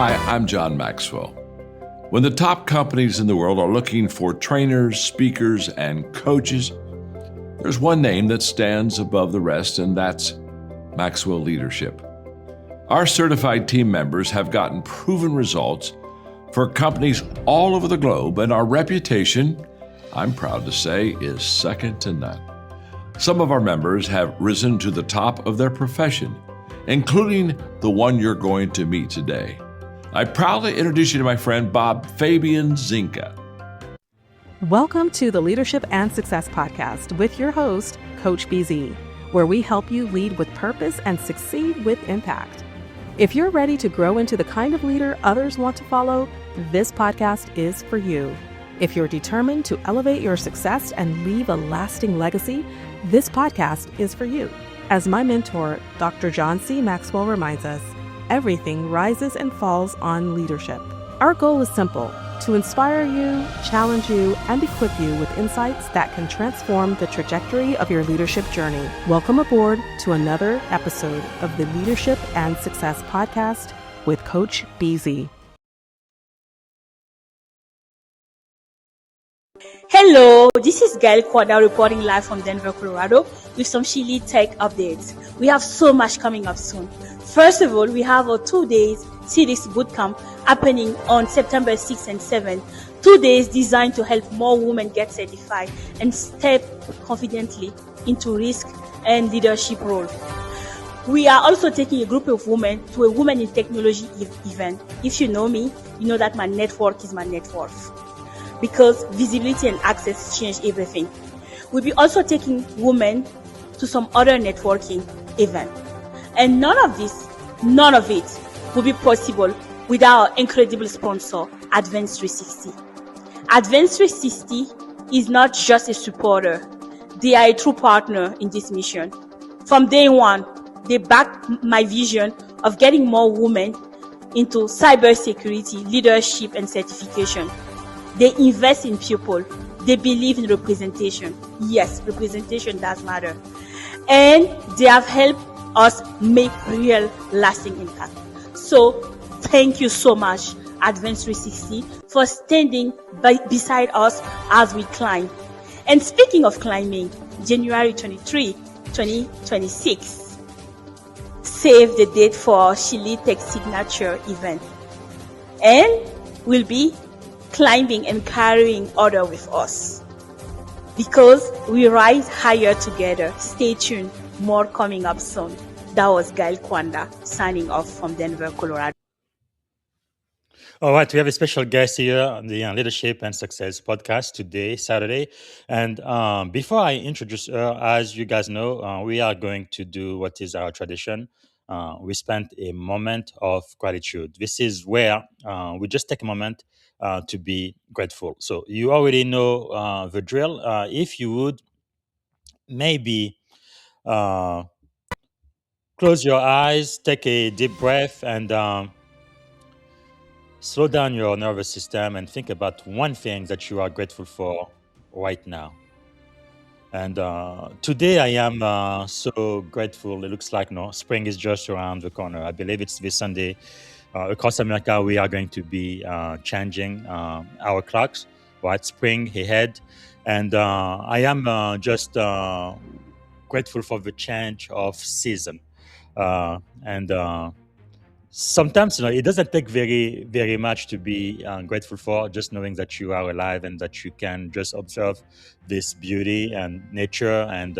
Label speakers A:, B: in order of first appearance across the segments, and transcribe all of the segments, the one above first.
A: Hi, I'm John Maxwell. When the top companies in the world are looking for trainers, speakers, and coaches, there's one name that stands above the rest, and that's Maxwell Leadership. Our certified team members have gotten proven results for companies all over the globe, and our reputation, I'm proud to say, is second to none. Some of our members have risen to the top of their profession, including the one you're going to meet today. I proudly introduce you to my friend Bob Fabian Zinka.
B: Welcome to the Leadership and Success Podcast with your host, Coach BZ, where we help you lead with purpose and succeed with impact. If you're ready to grow into the kind of leader others want to follow, this podcast is for you. If you're determined to elevate your success and leave a lasting legacy, this podcast is for you. As my mentor, Dr. John C. Maxwell reminds us, everything rises and falls on leadership. Our goal is simple: to inspire you, challenge you, and equip you with insights that can transform the trajectory of your leadership journey. Welcome aboard to another episode of the Leadership and Success Podcast with Coach BZ.
C: Hello, this is Gaëlle Koanda reporting live from Denver, Colorado with some SheLeadsTech updates. We have so much coming up soon. First of all, we have a 2 days CISA bootcamp happening on September 6th and 7th. 2 days designed to help more women get certified and step confidently into risk and leadership roles. We are also taking a group of women to a Women in Technology event. If you know me, you know that my network is my net worth, because visibility and access change everything. We'll be also taking women to some other networking event. And none of it will be possible without our incredible sponsor, Advanced 360. Advanced 360 is not just a supporter. They are a true partner in this mission. From day one, they back my vision of getting more women into cybersecurity, leadership, and certification. They invest in people. They believe in representation. Yes, representation does matter. And they have helped us make real lasting impact. So thank you so much, Advanced 360, for standing beside us as we climb. And speaking of climbing, January 23, 2026, save the date for SheLeadsTech signature event. And we'll be climbing and carrying order with us, because we rise higher together. Stay tuned, more coming up soon. That was Gaëlle Koanda signing off from Denver, Colorado.
D: All right, we have a special guest here on the Leadership and Success podcast today, Saturday. And before I introduce her, as you guys know, we are going to do what is our tradition. We spent a moment of gratitude. This is where we just take a moment to be grateful. So you already know the drill. If you would maybe close your eyes, take a deep breath, and slow down your nervous system and think about one thing that you are grateful for right now. And today I am so grateful. It looks like spring is just around the corner. I believe it's this Sunday. Across America, we are going to be changing our clocks, right? Spring ahead. And I am just grateful for the change of season. And sometimes it doesn't take very much to be grateful for, just knowing that you are alive and that you can just observe this beauty and nature and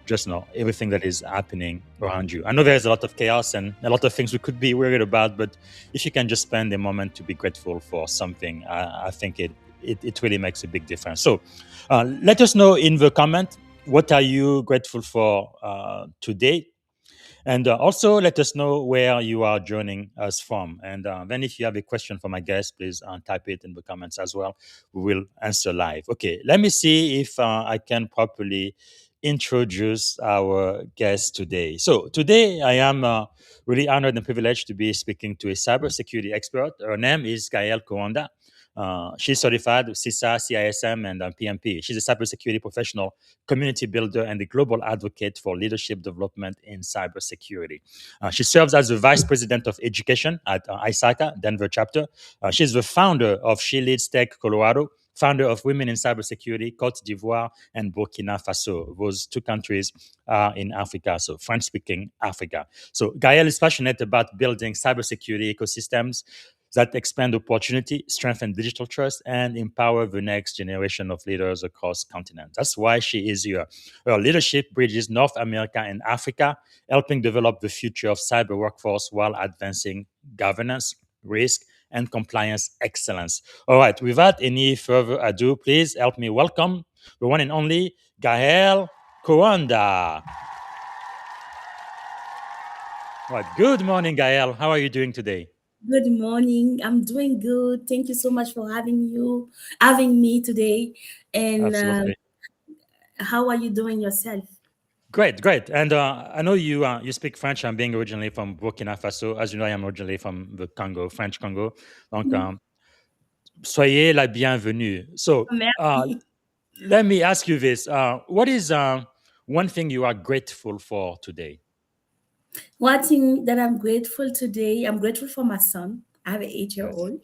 D: just know everything that is happening around you. I know there's a lot of chaos and a lot of things we could be worried about, but if you can just spend a moment to be grateful for something, I think it really makes a big difference. So let us know in the comment, what are you grateful for today? And also let us know where you are joining us from. And then if you have a question for my guest, please type it in the comments as well. We will answer live. Okay, let me see if I can properly introduce our guest today. So today I am really honored and privileged to be speaking to a cybersecurity expert. Her name is Gaëlle Koanda. She's certified with CISA, CISM, and PMP. She's a cybersecurity professional, community builder, and a global advocate for leadership development in cybersecurity. She serves as the Vice President of Education at ISACA, Denver chapter. She's the founder of SheLeadsTech Colorado, founder of Women in Cybersecurity, Côte d'Ivoire, and Burkina Faso. Those two countries are in Africa, so French-speaking Africa. So Gaëlle is passionate about building cybersecurity ecosystems that expand opportunity, strengthen digital trust, and empower the next generation of leaders across continents. That's why she is here. Her leadership bridges North America and Africa, helping develop the future of cyber workforce while advancing governance, risk, and compliance excellence. All right, without any further ado, please help me welcome the one and only Gaëlle Koanda. All right, good morning, Gaëlle. How are you doing today?
C: Good morning. I'm doing good. Thank you so much for having me today. And
D: Absolutely.
C: how are you doing yourself?
D: Great, great. And I know you speak French. I'm being originally from Burkina Faso. As you know, I am originally from the Congo, French Congo. Donc,
C: Mhm.
D: soyez la bienvenue. So,
C: Merci.
D: let me ask you this: what is one thing you are grateful for today?
C: One thing that I'm grateful today, I'm grateful for my son. I have an 8 year
D: Yes,
C: old.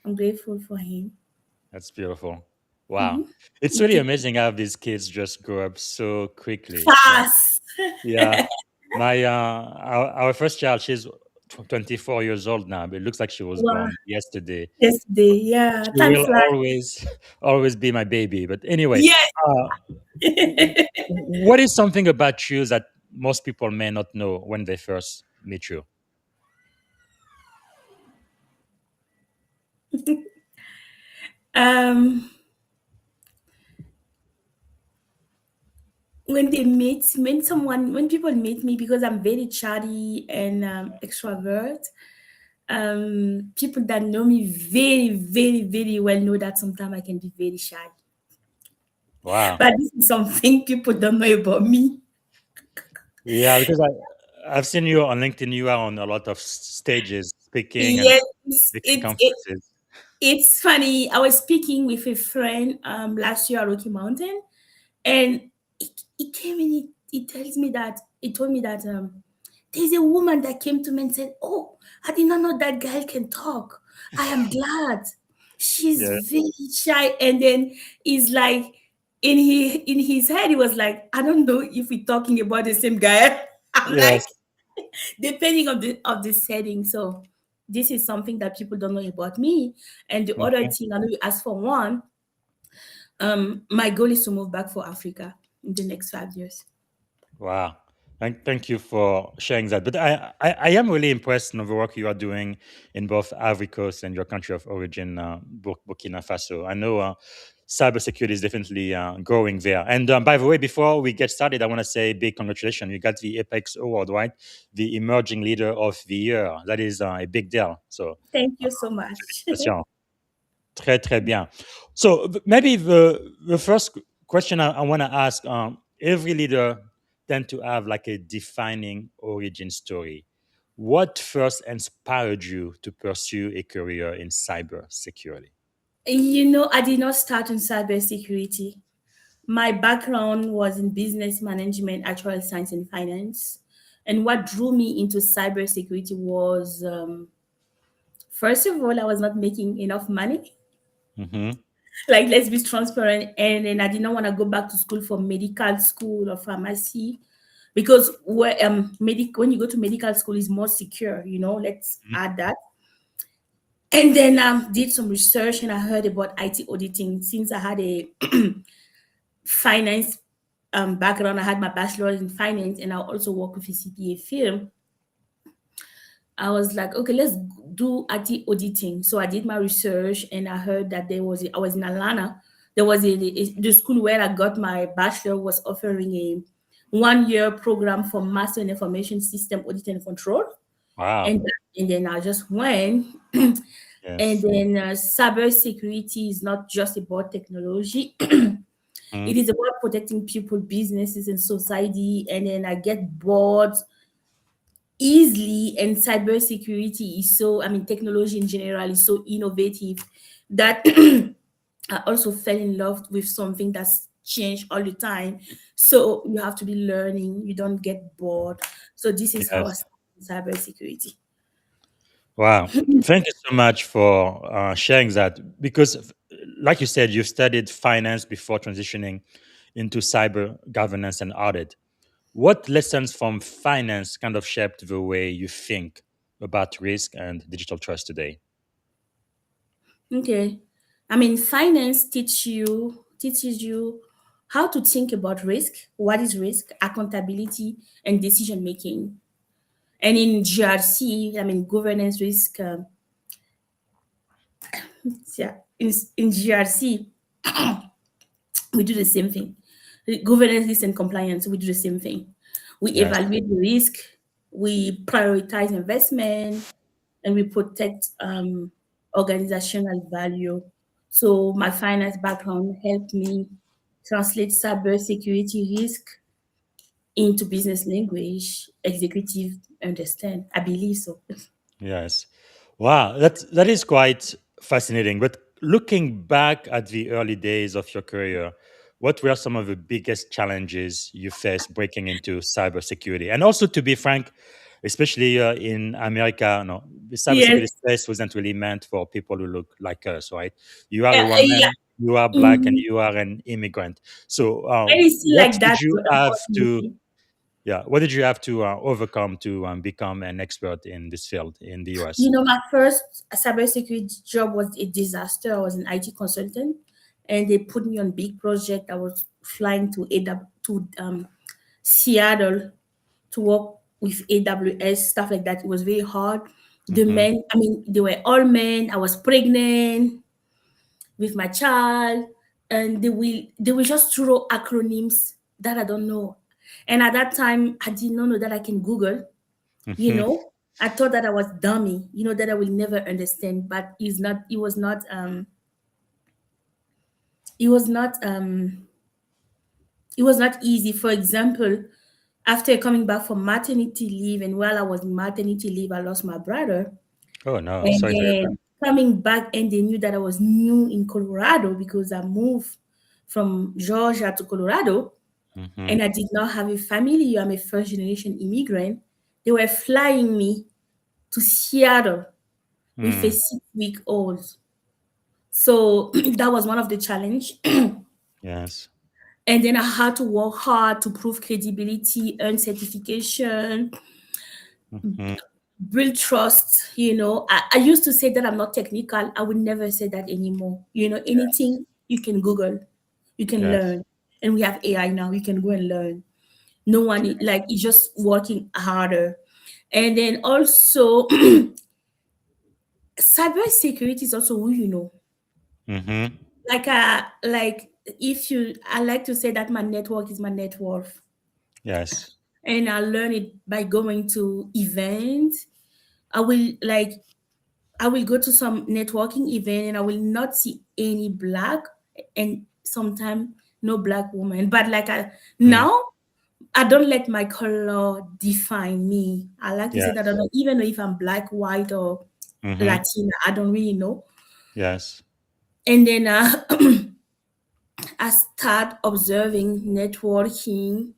C: I'm grateful for him.
D: that's beautiful. Wow,
C: Mhm.
D: it's really amazing how these kids just grow up so quickly. Like,
C: Fast.
D: yeah, our first child, she's 24 years old now, but it looks like she was
C: Wow.
D: born yesterday.
C: Yesterday. Yeah.
D: She
C: Time
D: will
C: flies.
D: always be my baby. But anyway,
C: Yes.
D: uh, what is something about you that most people may not know when they first meet you?
C: um when people meet me, because I'm very chatty and extrovert, people that know me very, very, very well know that sometimes I can be very shy.
D: Wow.
C: But this is something people don't know about me.
D: Yeah, because I've seen you on LinkedIn. You are on a lot of stages speaking and
C: Yes,
D: speaking
C: it, it
D: conferences.
C: it's funny. I was speaking with a friend last year at Rocky Mountain, and he came in. He told me that there's a woman that came to me and said, "Oh, I did not know that girl can talk. I am glad. She's
D: Yeah.
C: very shy." And then he's like, in his head, he was like, "I don't know if we're talking about the same guy." I'm like,
D: Yes.
C: depending on the setting. So this is something that people don't know about me. And the other
D: Mhm.
C: thing, I know you asked for one. My goal is to move back for Africa in the next 5 years.
D: Wow. Thank you for sharing that. But I am really impressed in the work you are doing in both Ivory Coast and your country of origin, Burkina Faso. I know cybersecurity is definitely growing there. And by the way, before we get started, I want to say big congratulations. You got the Apex Award, right? The Emerging Leader of the Year. That is a big deal. So,
C: Thank
D: uh,
C: you so much.
D: félicitations. Très, très bien. So maybe the first question I want to ask, every leader tend to have like a defining origin story. What first inspired you to pursue a career in cyber security?
C: I did not start in cybersecurity. My background was in business management, actual science, and finance. And what drew me into cybersecurity was, first of all, I was not making enough money.
D: Hmm.
C: Like, let's be transparent. And then I did not want to go back to school for medical school or pharmacy, because when you go to medical school is more secure. Let's add that. And then did some research, and I heard about IT auditing. Since I had a finance background, I had my bachelor's in finance, and I also work with a CPA firm. I was like, okay, let's do IT auditing. So I did my research, and I heard that I was in Atlanta. There was the school where I got my bachelor was offering a 1 year program for master in information system audit and control.
D: Wow.
C: And then I just went. And
D: Yes.
C: then cybersecurity is not just about technology.
D: Mhm.
C: It is about protecting people, businesses, and society. And then I get bored easily. And cybersecurity is so, I mean, technology in general is so innovative. that I also fell in love with something that's changed all the time. So you have to be learning. You don't get bored. So this is how I
D: Yes.
C: started cybersecurity.
D: Wow. Thank you so much for sharing that. Because, like you said, you've studied finance before transitioning into cyber governance and audit. What lessons from finance kind of shaped the way you think about risk and digital trust today?
C: Okay. I mean, finance teaches you how to think about risk, what is risk, accountability, and decision making. And in GRC, I mean, governance risk, yeah, in GRC, we do the same thing. The governance risk and compliance, we do the same thing. We
D: Yes.
C: evaluate the risk, we prioritize investment, and we protect organizational value. So my finance background helped me translate cybersecurity risk into business language executive understand. I believe so.
D: Yes. Wow, that is quite fascinating. But looking back at the early days of your career, what were some of the biggest challenges you faced breaking into cybersecurity? And also, to be frank, especially in America, no, the cybersecurity
C: Yes.
D: space wasn't really meant for people who look like us, right? You are a
C: Yeah.
D: woman, you are black, and
C: Mhm.
D: you are an immigrant. So,
C: And it's still
D: what
C: like
D: did
C: that,
D: you
C: but
D: have to
C: unfortunately.
D: yeah, what did you have to overcome to become an expert in this field in the US?
C: My first cybersecurity job was a disaster. I was an IT consultant, and they put me on big project. I was flying to Seattle to work with AWS stuff like that. It was very hard. The
D: Hmm.
C: men, I mean, they were all men. I was pregnant with my child, and they will just throw acronyms that I don't know. And at that time, I did not know that I can Google. you
D: Hmm.
C: know I thought that I was dummy, that I will never understand, but it was not it was not easy. For example, after coming back from maternity leave, and while I was in maternity leave, I lost my brother.
D: Oh no,
C: And
D: sorry to hear that.
C: then coming back, and they knew that I was new in Colorado because I moved from Georgia to Colorado,
D: Hmm.
C: and I did not have a family. I'm a first generation immigrant. They were flying me to Seattle with a
D: Mm,
C: 6-week old. So that was one of the challenge.
D: yes.
C: And then I had to work hard to prove credibility, earn certification,
D: Hmm.
C: build trust. I used to say that I'm not technical. I would never say that anymore.
D: Yes.
C: Anything you can Google, you can
D: Yes.
C: learn. And we have AI now, you can go and learn. No one, like, it's just working harder. And then also, cybersecurity is also who you know.
D: Hmm.
C: Like if you I like to say that my network is my net worth,
D: Yes.
C: and I learn it by going to events. I will go to some networking event, and I will not see any black, and sometimes no black woman, but
D: Mm,
C: now I don't let my color define me. I like to say that I
D: yes.
C: don't even know if I'm black, white, or
D: Hmm.
C: Latina. I don't really know.
D: Yes.
C: And then I start observing networking.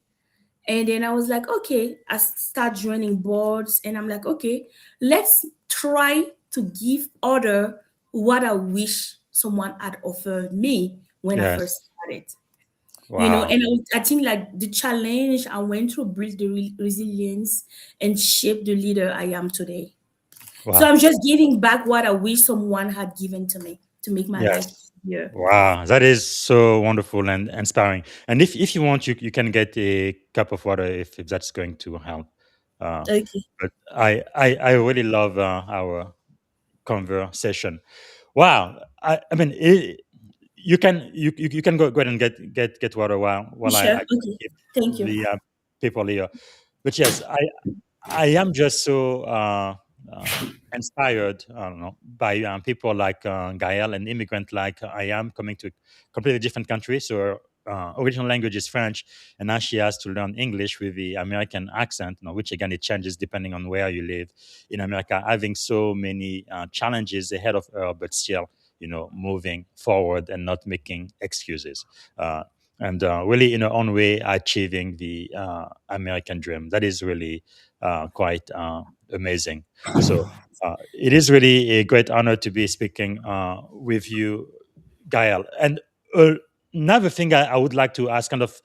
C: And then I was like, okay, I start joining boards, and I'm like, okay, let's try to give other what I wish someone had offered me when I
D: Yes.
C: first started.
D: Wow.
C: And I think like the challenge I went through built the resilience and shaped the leader I am today. So
D: Wow.
C: I'm just giving back what I wish someone had given to me to make my life
D: Yes.
C: easier.
D: Wow. That is so wonderful and inspiring. And if you want, you can get a cup of water if that's going to help. Uh,
C: Okay,
D: but I really love our conversation. Wow. I mean, you can go ahead and get water while
C: sure.
D: I
C: Okay,
D: keep
C: thank you.
D: the people here. But yes, I am just so inspired. I don't know by people like Gaëlle, an immigrant like I am, coming to a completely different country. So her original language is French, and now she has to learn English with the American accent. Which again it changes depending on where you live in America. Having so many challenges ahead of her, but still moving forward and not making excuses. And really, in our own way, achieving the American dream. That is really quite amazing. So it is really a great honor to be speaking with you, Gael. And another thing I would like to ask, kind of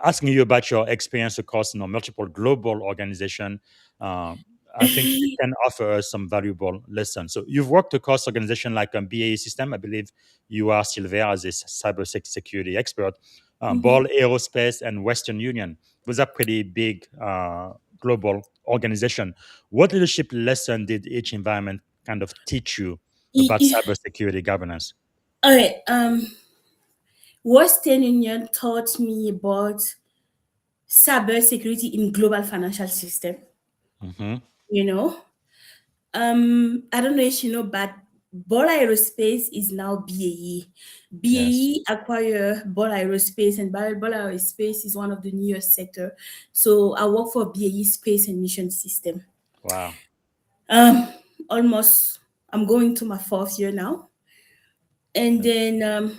D: asking you about your experience across multiple global organizations. Um, I think you can offer us some valuable lessons. So you've worked across organizations like BAE System. I believe you are still there as a cybersecurity expert.
C: Mhm.
D: Ball Aerospace and Western Union. Those are pretty big global organization. What leadership lesson did each environment kind of teach you about
C: Y-
D: cybersecurity governance?
C: All right. Western Union taught me about cybersecurity in global financial system.
D: Hmm.
C: You know, I don't know if you know, but Ball Aerospace is now BAE.
D: Yes.
C: BAE acquired Ball Aerospace, and Ball Aerospace is one of the newest sector. So I work for BAE Space and Mission System.
D: Wow.
C: Um, Almost, I'm going to my fourth year now, and
D: Yes.
C: then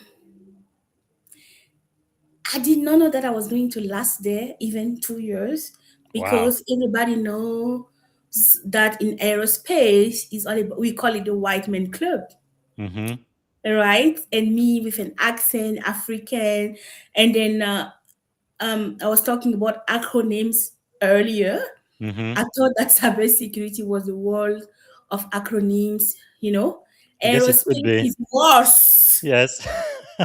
C: I did not know that I was going to last there even 2 years,
D: Wow.
C: because everybody knows that in aerospace is all about, we call it the white man club,
D: Hmm.
C: right? And me with an accent, African, and then I was talking about acronyms earlier.
D: Hmm.
C: I thought that cybersecurity was the world of acronyms. You know,
D: I guess it could
C: aerospace
D: be.
C: is worse.
D: Yes.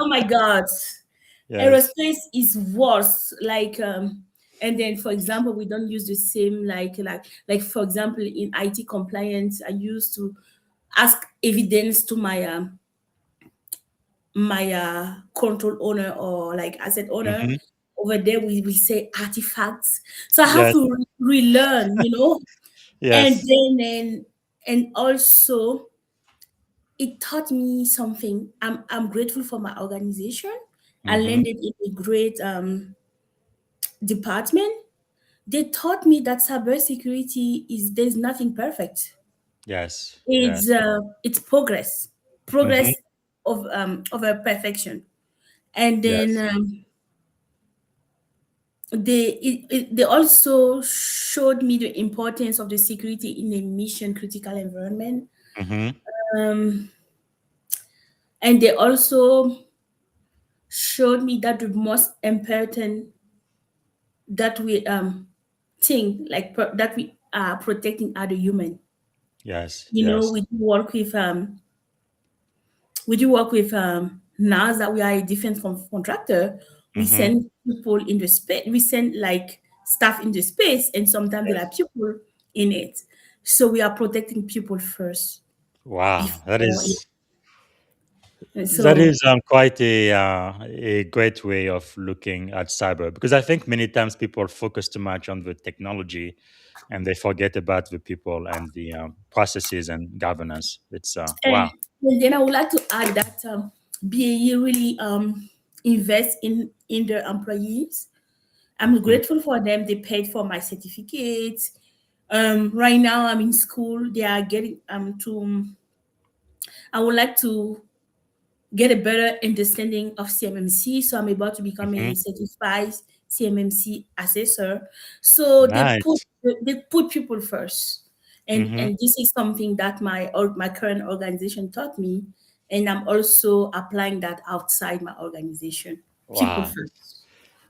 C: Oh my god,
D: Yes.
C: aerospace is worse. Like and then for example, we don't use the same like for example in IT compliance, I used to ask evidence to my control owner or like asset owner.
D: Hmm.
C: Over there we say artifacts, so I have
D: Yes.
C: to relearn, and
D: Yes.
C: then and also it taught me something. I'm grateful for my organization. I
D: Hmm.
C: landed in a great department. They taught me that cybersecurity is there's nothing perfect.
D: Yes. Yes.
C: It's progress,
D: Hmm.
C: progress of a perfection. And then
D: Yes.
C: they also showed me the importance of the security in a mission critical environment.
D: Hmm.
C: Um, and they also showed me that the most important that we think like that we are protecting other human.
D: Yes.
C: You know,
D: Yes.
C: we do work with NASA. We are a defense contractor. We
D: Hmm.
C: send people in the space. We send like staff in the space, and sometimes there are
D: Yes.
C: people in it. So we are protecting people first
D: Wow. That
C: before it.
D: is
C: And
D: that
C: so
D: is quite a great way of looking at cyber, because I think many times people focus too much on the technology and they forget about the people and the processes and governance. It's
C: and,
D: wow.
C: and then I would like to add that BAE really invest in their employees. I'm
D: Mhm.
C: grateful for them. They paid for my certificates. Right now I'm in school. They are getting to. I would like to get a better understanding of CMMC. So I'm about to become
D: Mhm.
C: a certified CMMC assessor. So
D: Nice.
C: they put people first,
D: Hmm.
C: and this is something that my current organization taught me, and I'm also applying that outside my organization. People
D: Wow.
C: first.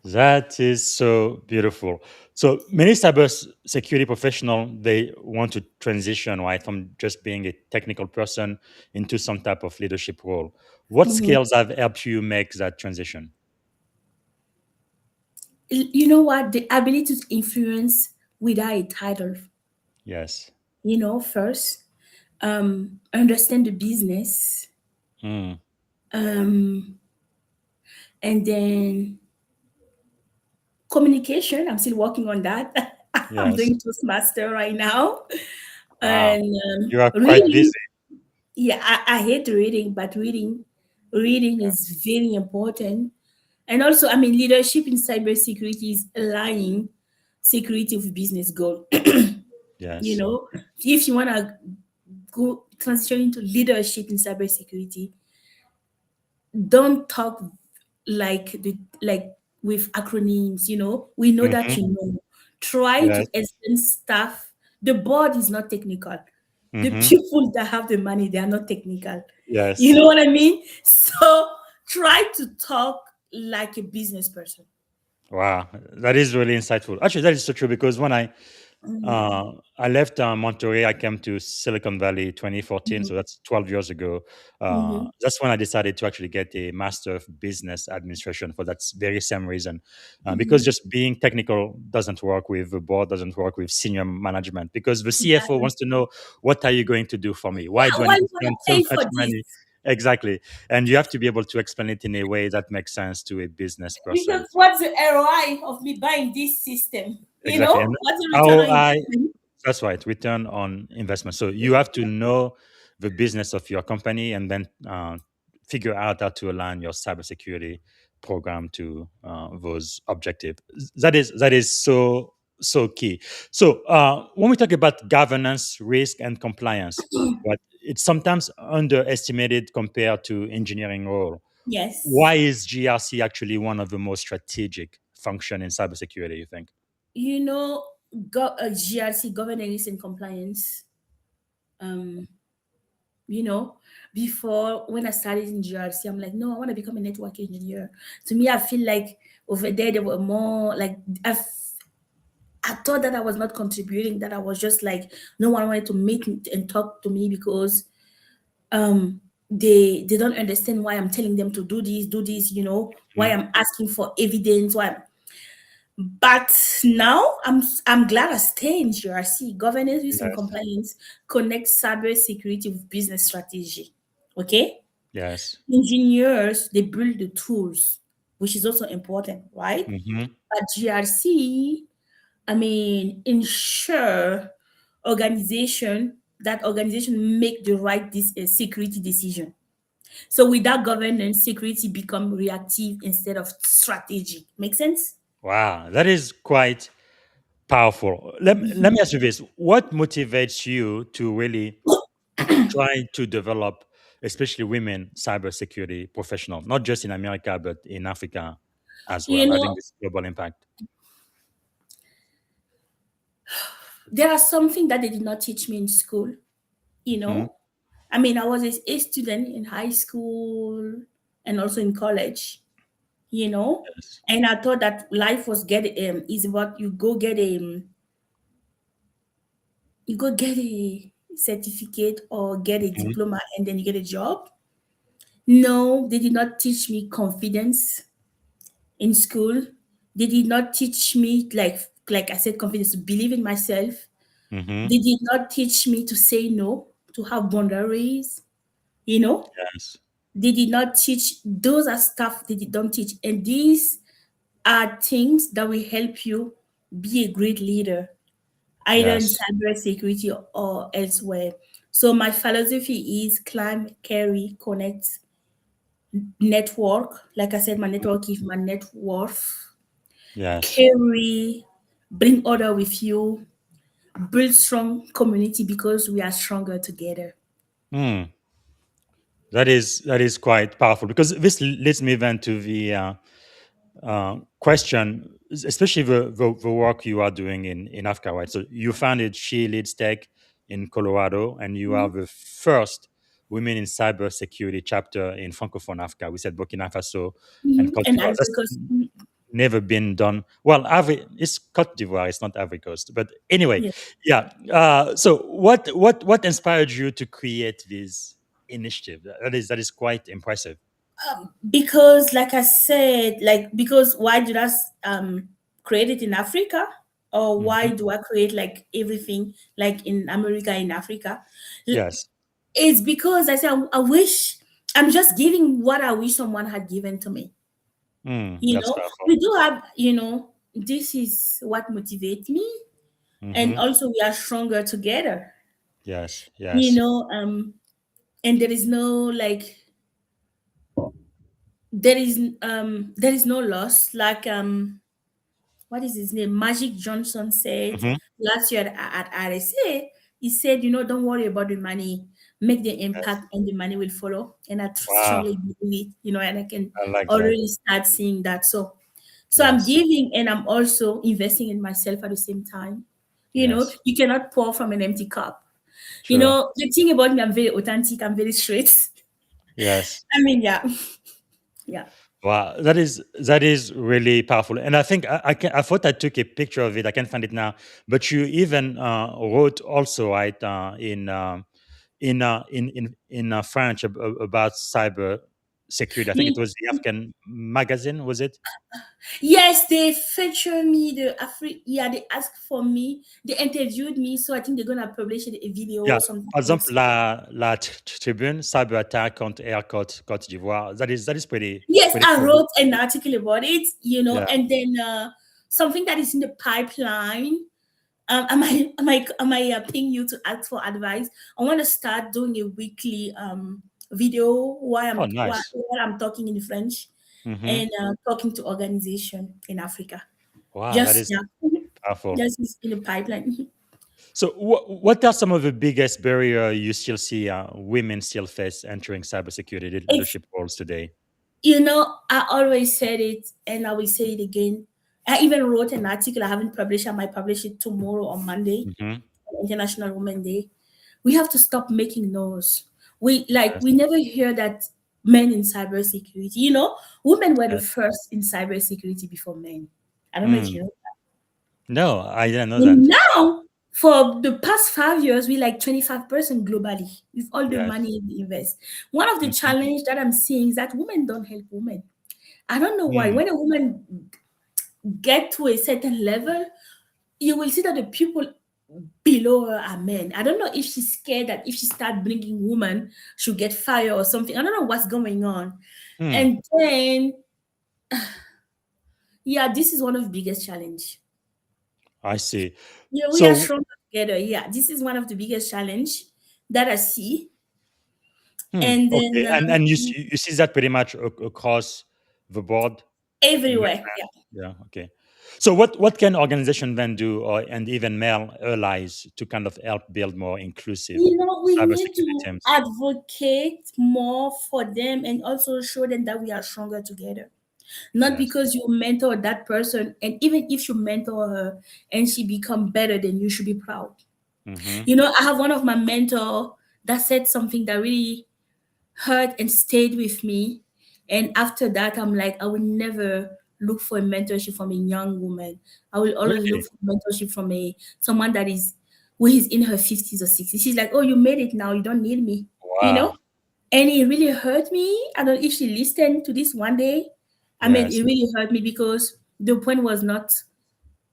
D: That is so beautiful. So many cybersecurity professional, they want to transition, right, from just being a technical person into some type of leadership role. What
C: Mhm.
D: skills have helped you make that transition?
C: You know what? The ability to influence without a title.
D: Yes.
C: First, understand the business,
D: Mm.
C: um, and then communication. I'm still working on that. I'm
D: Yes.
C: doing Toastmaster right now,
D: Wow.
C: and
D: You are quite busy.
C: reading. Yeah, I hate reading, but reading is very important. And also, I mean, leadership in cybersecurity is aligning security with business goal.
D: Yes.
C: If you want to go transitioning to leadership in cybersecurity, don't talk like with acronyms. We know that
D: Hmm.
C: you know. Try
D: Yes.
C: to explain stuff. The board is not technical. The
D: Hmm.
C: people that have the money, they are not technical. You
D: Yes.
C: know what I mean? So try to talk like a business person.
D: Wow, that is really insightful. Actually, that is so true because when I left Monterey, I came to Silicon Valley 2014, so
C: Mhm,
D: that's 12 years ago.
C: mhm.
D: That's when I decided to actually get a Master of Business Administration for that very same reason. Because
C: Mhm.
D: just being technical doesn't work with the board, doesn't work with senior management, because the CFO
C: Exactly.
D: wants to know, what are you going to do for me? Why
C: Yeah,
D: do I
C: why
D: need
C: you
D: to
C: wanna
D: spend so
C: pay
D: much
C: for this?
D: money? Exactly. And you have to be able to explain it in a way that makes sense to a business person.
C: Because what's the ROI of me buying this system?
D: Exactly. And
C: What's the return on
D: ROI,
C: investment?
D: that's right, return on investment. So you have to know the business of your company and then figure out how to align your cybersecurity program to those objectives. That is so key. So when we talk about governance, risk, and compliance, but it's sometimes underestimated compared to engineering role.
C: Yes.
D: Why is GRC actually one of the most strategic function in cybersecurity, you think?
C: You know, GRC, governance and compliance. Um, you know, before when I started in GRC, I'm like, no, I want to become a network engineer. To me, I feel like over there, they were more like, I thought that I was not contributing, that I was just like, no one wanted to meet and talk to me because um they don't understand why I'm telling them to do this, why
D: Mhm.
C: I'm asking for evidence, but now I'm glad I stay in GRC. Governance, risk, and
D: Yes.
C: compliance connect cyber security with business strategy. Okay?
D: Yes.
C: Engineers, they build the tools, which is also important, right?
D: Hmm.
C: But GRC, I mean, ensure organization make the right security decision. So without governance, security become reactive instead of strategic. Make sense?
D: Wow, that is quite powerful. Let me ask you this: what motivates you to really try to develop, especially women cybersecurity professional, not just in America but in Africa as
C: You
D: well,
C: know,
D: having this global impact?
C: there are something that they did not teach me in school. You
D: Hmm.
C: know, I mean, I was a student in high school and also in college. You know,
D: Yes.
C: and I thought that life was get is about you go get a certificate or get a
D: Mhm.
C: diploma and then you get a job. No, they did not teach me confidence in school. They did not teach me like I said, confidence to believe in myself.
D: Mhm.
C: They did not teach me to say no, to have boundaries. You know,
D: Yes.
C: they did not teach. Those are stuff they did not teach, and these are things that will help you be a great leader, either in
D: Yes.
C: cybersecurity or elsewhere. So my philosophy is climb, carry, connect, network. Like I said, my network is my net worth.
D: Yes.
C: Carry, bring order with you, build strong community because we are stronger together.
D: Hmm. That is quite powerful because this leads me then to the question, especially the work you are doing in Africa, right? So you founded SheLeadsTech in Colorado, and you are
C: Mhm.
D: the first women in cybersecurity chapter in Francophone Africa. We said Burkina Faso and
C: Mhm.
D: Cote
C: And
D: d'Ivoire. That's
C: because
D: never been done. Well, it's Cote d'Ivoire, it's not Ivory Coast. But anyway,
C: yeah,
D: yeah. So what inspired you to create this initiative? That is quite impressive.
C: because like I said, like because why did create it in Africa? Or why
D: Hmm.
C: do I create like everything like in America, in Africa?
D: Yes.
C: It's because I said I wish I'm just giving what I wish someone had given to me.
D: That's powerful.
C: We do have, this is what motivates me, and
D: Hmm.
C: also we are stronger together.
D: Yes.
C: You
D: Yes.
C: know, and there is no like there is no loss. Like what is his name? Magic Johnson said
D: Hmm.
C: last year at RSA. He said, don't worry about the money. make the
D: Yes.
C: impact, and the money will follow. And I
D: Wow.
C: strongly believe it, and I can
D: I like that.
C: already start seeing that. So I'm
D: Yes.
C: giving and I'm also investing in myself at the same time.
D: Yes.
C: You cannot pour from an empty cup.
D: True.
C: The thing about me, I'm very authentic, I'm very straight.
D: Yes.
C: I mean, yeah, yeah.
D: Wow, that is really powerful, and I think I thought I took a picture of it. I can't find it now, but you even wrote also right in French about cyber security. I think it
C: Ye-
D: was the African magazine, was it?
C: Yes, they feature me. Yeah, they asked for me. They interviewed me, so I think they're gonna publish a video
D: Yeah.
C: or something
D: Par exemple,
C: else.
D: la tribune cyber attack contre Air Côte d'Ivoire. That is
C: Yes,
D: pretty
C: I
D: cool.
C: wrote an article about it.
D: Yeah.
C: And then something that is in the pipeline. Am I paying you to ask for advice? I want to start doing a weekly video
D: Oh,
C: while,
D: nice.
C: while I'm talking in French
D: Hmm.
C: and talking to organization in Africa.
D: Wow, that
C: Just
D: is
C: yeah,
D: powerful.
C: just is in the pipeline.
D: So, what are some of the biggest barrier you still see women still face entering cybersecurity
C: It's
D: leadership roles today?
C: I always said it and I will say it again. I even wrote an article I haven't published. I might publish it tomorrow on Monday,
D: Hmm.
C: International Women Day. We have to stop making noise.
D: Yes.
C: We never hear that men in cybersecurity. Women were the
D: Yes.
C: first in cybersecurity before men. I don't know if
D: Mm.
C: you know.
D: No, I didn't know
C: And
D: that.
C: now, for the past 5 years, we like 25% globally with all the
D: Yes.
C: money we invest. One of the
D: Hmm.
C: challenge that I'm seeing is that women don't help women. I don't know why.
D: Mm.
C: When a woman get to a certain level, you will see that the people below her are men. I don't know if she's scared that if she start bringing women, she'll get fired or something. I don't know what's going on.
D: Mm.
C: And then, yeah, this is one of the biggest challenge.
D: I see.
C: Yeah, we are
D: So,
C: stronger together. Yeah, this is one of the biggest challenge that I see. And then
D: okay, and you see that pretty much across the board.
C: everywhere. Yeah.
D: Yeah. Okay. So what can organization then do, or and even male allies to kind of help build more inclusive
C: We need
D: cybersecurity
C: to
D: teams?
C: advocate more for them and also show them that we are stronger together. Not
D: Yes.
C: because you mentor that person, and even if you mentor her and she become better, then you should be proud.
D: Mm-hmm.
C: I have one of my mentor that said something that really hurt and stayed with me. And after that, I'm like, I will never look for a mentorship from a young woman. I will always look
D: Really?
C: for mentorship from a someone that is who is in her 50s or 60s. She's like, oh, you made it now. You don't need me. You
D: Wow.
C: know? And it really hurt me. I don't know if she listened to this one day. I mean,
D: Yes.
C: it really hurt me because the point was not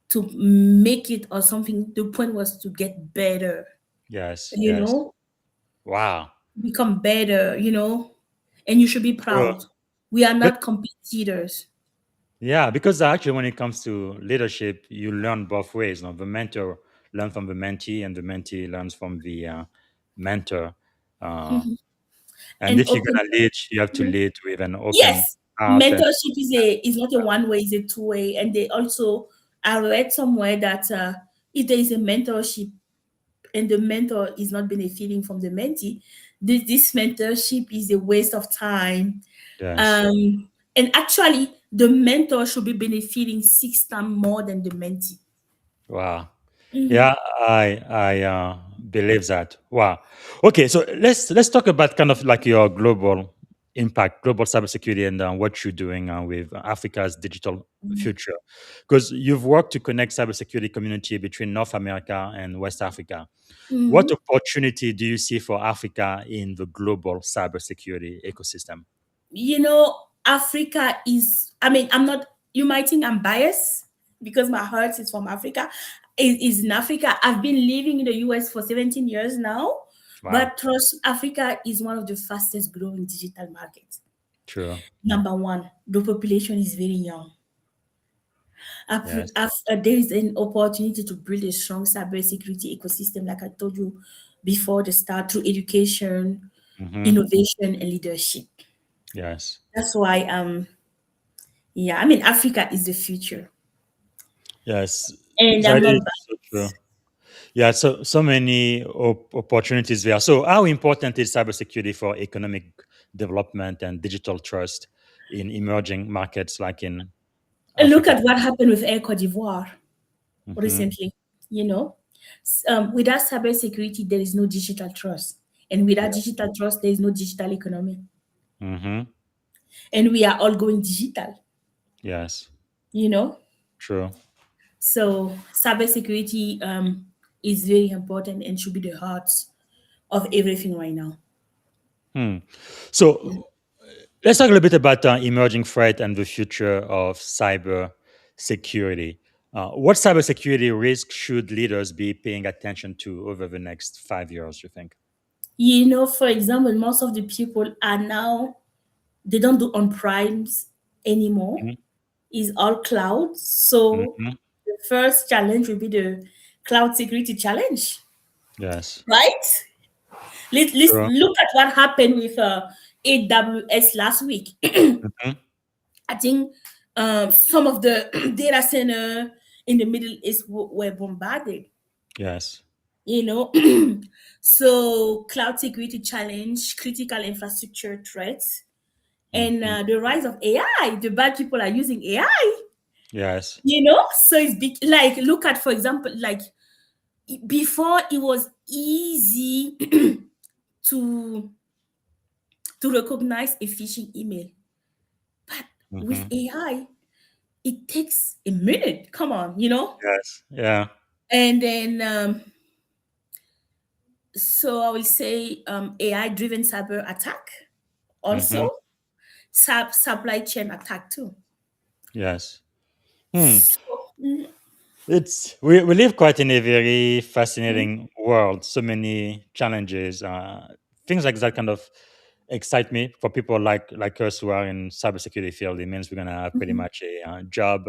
C: to make it or something. The point was to get better,
D: Yes.
C: you
D: Yes.
C: know,
D: Wow.
C: become better, and you should be
D: Sure.
C: proud. We are
D: But
C: not competitors.
D: yeah, because actually, when it comes to leadership, you learn both ways. The mentor learns from the mentee, and the mentee learns from the mentor. Uh, and
C: And
D: if you're
C: open.
D: gonna lead, you have to lead with an open
C: Yes,
D: heart. And
C: mentorship is not a one way, it's a two way. And they also I read somewhere that if there is a mentorship and the mentor is not benefiting from the mentee, this mentorship is a waste of time.
D: yes,
C: And actually, the mentor should be benefiting 6 times more than the mentee.
D: wow.
C: Mhm.
D: Yeah, I believe that. Wow. Okay, so let's talk about kind of like your global impact, global cybersecurity, and what you're doing with Africa's digital future, because you've worked to connect cybersecurity community between North America and West Africa. What
C: Mhm.
D: opportunity do you see for Africa in the global cybersecurity ecosystem?
C: Africa is, I mean, I'm not, you might think I'm biased because my heart is from Africa. It is in Africa. I've been living in the US for 17 years now,
D: Wow.
C: but trust, Africa is one of the fastest growing digital markets.
D: True.
C: Number one, the population is very young.
D: Yes.
C: There is an opportunity to build a strong cybersecurity ecosystem, like I told you before the start, through education,
D: Hmm.
C: innovation, and leadership.
D: Yes.
C: That's why, yeah, I mean, Africa is the future,
D: Yes.
C: and I'm
D: That
C: not
D: is so true.
C: biased.
D: Yeah, so many opportunities there. So, how important is cybersecurity for economic development and digital trust in emerging markets like in
C: And look
D: Africa?
C: at what happened with Air Cote d'Ivoire
D: Mm-hmm.
C: recently. You know, without cybersecurity, there is no digital trust, and without
D: Yeah.
C: digital trust, there is no digital economy.
D: Mm-hmm.
C: And we are all going digital.
D: Yes.
C: You know,
D: True.
C: so cybersecurity is very important and should be the heart of everything right now.
D: Hmm. So, let's talk a little bit about emerging threat and the future of cyber security. What cybersecurity risk should leaders be paying attention to over the next 5 years, you think?
C: You know, for example, most of the people are now they don't do on primes anymore. Is all cloud. So
D: Mm-hmm.
C: the first challenge will be the cloud security challenge,
D: Yes.
C: right? Let's
D: True.
C: look at what happened with AWS last week.
D: Mhm.
C: I think some of the data center in the Middle East were bombarded.
D: Yes.
C: You know, so cloud security challenge, critical infrastructure threats, and
D: Mhm.
C: the rise of AI. The bad people are using AI.
D: Yes.
C: You know, so it's big. Like look at, for example, like before it was easy to recognize a phishing email, but with
D: Mhm.
C: AI, it takes a minute. Come on, you know.
D: Yes. Yeah.
C: And then, so I will say, AI driven cyber attack,
D: Mhm.
C: also supply chain attack too.
D: Yes. Hmm.
C: So, mm,
D: It's we live quite in a very fascinating world. So many challenges. Things like that kind of excite me for people like us who are in cybersecurity field. It means we're gonna have pretty
C: mhm,
D: much a job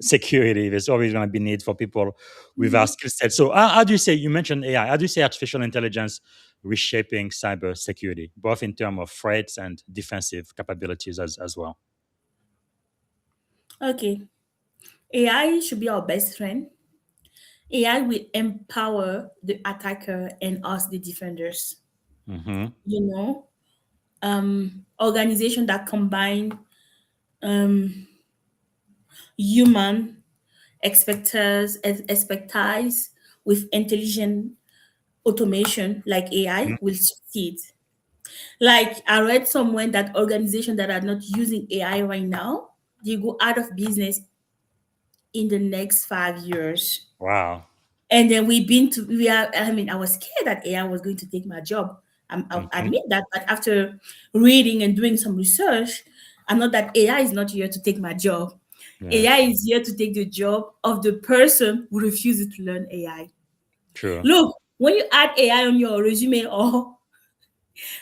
D: security. There's always gonna be need for people with our
C: mhm.
D: skill set. So how do you say you mentioned AI? How do you say artificial intelligence reshaping cybersecurity, both in terms of threats and defensive capabilities as well?
C: Okay, AI should be our best friend. AI will empower the attacker and us, the defenders.
D: Mm-hmm.
C: You know, organization that combine um, human expertise with intelligent automation like AI will succeed. Like I read somewhere that organizations that are not using AI right now, they go out of business in the next 5 years.
D: Wow.
C: And then we are, I mean, I was scared that AI was going to take my job. I'll
D: Mm-hmm.
C: admit that, but after reading and doing some research, I know that AI is not here to take my job. AI
D: Yes.
C: is here to take the job of the person who refuses to learn AI.
D: True.
C: Look, when you add AI on your resume or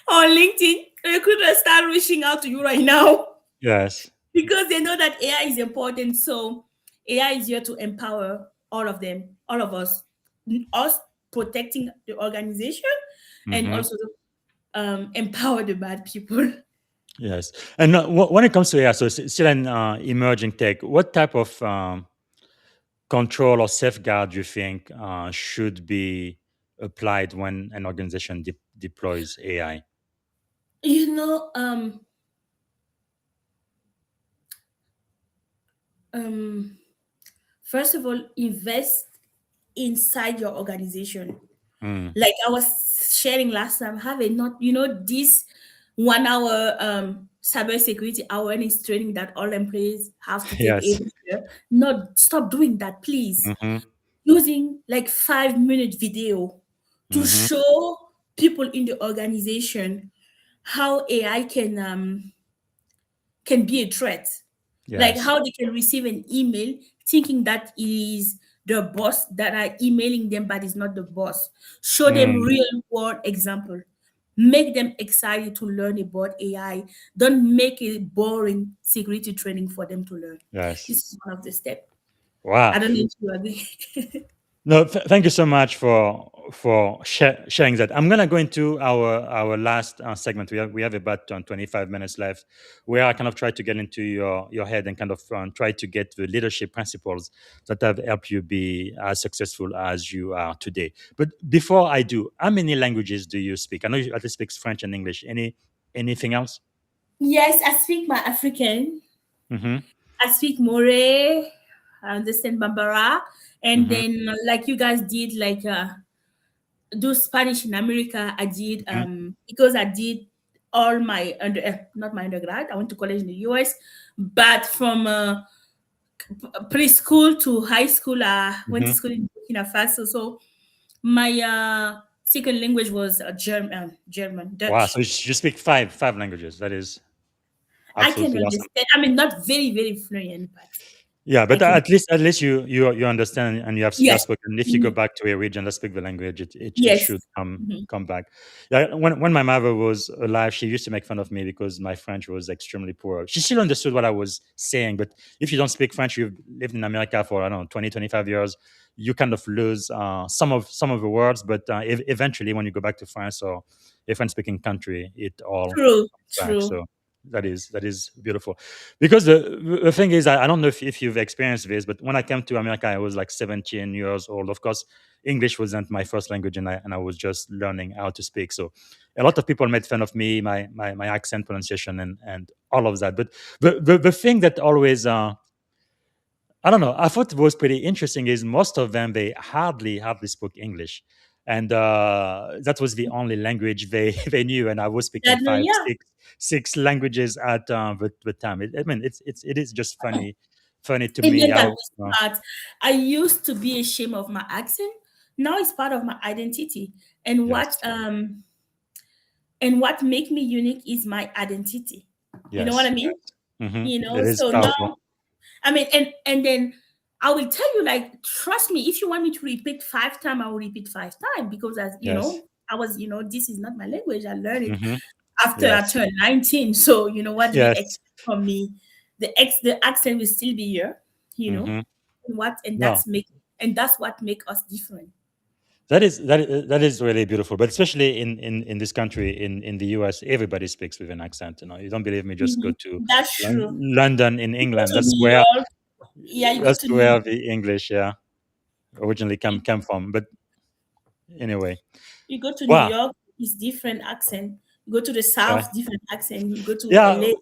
C: on LinkedIn, recruiters start reaching out to you right now
D: Yes.
C: because they know that AI is important. So AI is here to empower all of them, all of us protecting the organization and
D: Mm-hmm.
C: also empower the bad people.
D: Yes. And when it comes to AI, so it's still an emerging tech. What type of control or safeguard do you think should be applied when an organization deploys AI?
C: You know, um, first of all, invest inside your organization.
D: Mm.
C: Like I was sharing last time, have a not, you know, this 1 hour cybersecurity awareness training that all employees have to take
D: Yes.
C: every year. Not stop doing that, please.
D: Mm-hmm.
C: Using like 5 minute video to
D: Mm-hmm.
C: show people in the organization how AI can be a threat. Like
D: Yes.
C: how they can receive an email thinking that it is the boss that are emailing them, but it's not the boss. Show them
D: Mm.
C: real world example. Make them excited to learn about AI. Don't make it boring security training for them to learn.
D: Yes.
C: This is one of the steps.
D: Wow.
C: I don't know if you agree.
D: No, thank you so much sharing that. I'm gonna go into our last segment. We have about 25 minutes left, where I kind of try to get into your head and kind of try to get the leadership principles that have helped you be as successful as you are today. But before I do, how many languages do you speak? I know you at least speak French and English. Anything else?
C: Yes, I speak my African.
D: Mm-hmm.
C: I speak More. I understand Bambara. And
D: Mm-hmm.
C: then, like you guys did, like do Spanish in America. I did
D: Mm-hmm.
C: because I did all my not my undergrad. I went to college in the US, but from preschool to high school, I went to
D: Mm-hmm.
C: school in Burkina Faso. So my second language was German,
D: Wow.
C: Dutch.
D: So you speak five languages. That is
C: I can
D: absolutely awesome.
C: understand. I mean, not very, very fluent, but
D: Yeah,
C: I
D: but
C: can.
D: at least you understand and you have
C: Yes.
D: spoken. If you go
C: Mhm.
D: back to a region that speak the language, it
C: Yes.
D: should come
C: Mhm.
D: come back. Yeah, when my mother was alive, she used to make fun of me because my French was extremely poor. She still understood what I was saying, but if you don't speak French, you've lived in America for I don't know 20, 25 years, you kind of lose some of the words. But eventually, when you go back to France or a French speaking country, it all
C: True.
D: comes back.
C: True.
D: So that is beautiful. Because the thing is, I don't know if you've experienced this, but when I came to America, I was like 17 years old. Of course, English wasn't my first language, and I was just learning how to speak. So a lot of people made fun of me, my accent, pronunciation, and all of that. But the thing that always I don't know. I thought was pretty interesting is most of them they hardly spoke English, and that was the only language they they knew. And I was speaking
C: That no,
D: five,
C: yeah.
D: six languages at the time. I mean, it is just funny to
C: And
D: me
C: then that
D: how.
C: was part. I used to be ashamed of my accent. Now it's part of my identity. And what
D: Yes,
C: um and what make me unique is my identity. You know what
D: yes,
C: I mean?
D: It is
C: So now
D: powerful.
C: I mean, and then I will tell you, like, trust me, if you want me to repeat 5 times, I will repeat 5 times because as
D: Yes,
C: I was, this is not my language. I learned it
D: hmm
C: after I
D: yes,
C: turned 19. So, what do you
D: yes.
C: expect from me? The accent will still be here, you know.
D: hmm
C: And what and
D: No,
C: that's what make us different.
D: that is really beautiful. But especially in this country, in the US, everybody speaks with an accent. You don't believe me? Just go
C: Mhm.
D: to
C: That's true.
D: London in
C: You go
D: England.
C: to
D: That's
C: New
D: where
C: York. Yeah, you go
D: that's
C: to New
D: where
C: York.
D: the English, originally came from. But anyway,
C: You go to New
D: wow,
C: York, it's different accent. You go to the
D: yeah,
C: South, different accent. You go to
D: yeah.
C: LA.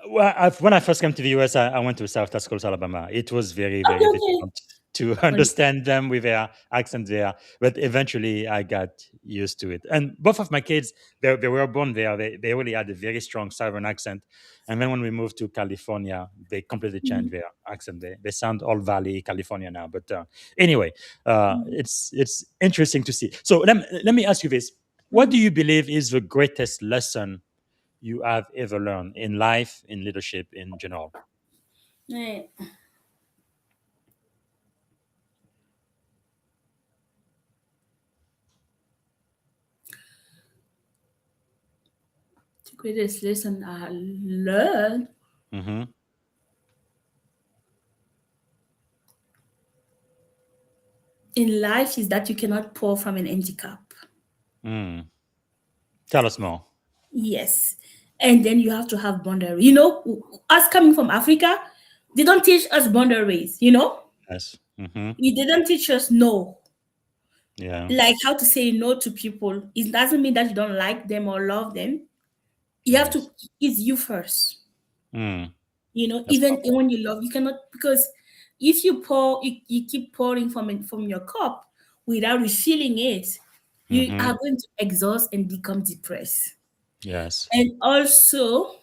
D: Well, when I first came to the US, I went to South Tuscaloosa, Alabama. It was very,
C: Okay,
D: very
C: okay.
D: difficult to understand them with their accent there, but eventually I got used to it. And both of my kids, they were born there. They really had a very strong Southern accent. And then when we moved to California, they completely changed their accent. They sound all Valley, California now. But anyway,
C: Mhm.
D: it's interesting to see. So let me ask you this: what do
C: Mhm.
D: you believe is the greatest lesson you have ever learned in life, in leadership in general?
C: Right. The greatest lesson I learned
D: Mm-hmm.
C: in life is that you cannot pour from an empty cup.
D: Mm. Tell us more.
C: Yes. And then you have to have boundary. Us coming from Africa, they don't teach us boundaries.
D: Yes. Mm-hmm.
C: They don't teach us no.
D: Yeah.
C: Like how to say no to people. It doesn't mean that you don't like them or love them. You have
D: Yes.
C: to, it's you first.
D: Mm. That's
C: Even
D: powerful.
C: when you love, you cannot, because if you keep pouring from your cup without refilling it, you
D: Mm-hmm.
C: are going to exhaust and become depressed.
D: Yes.
C: And also,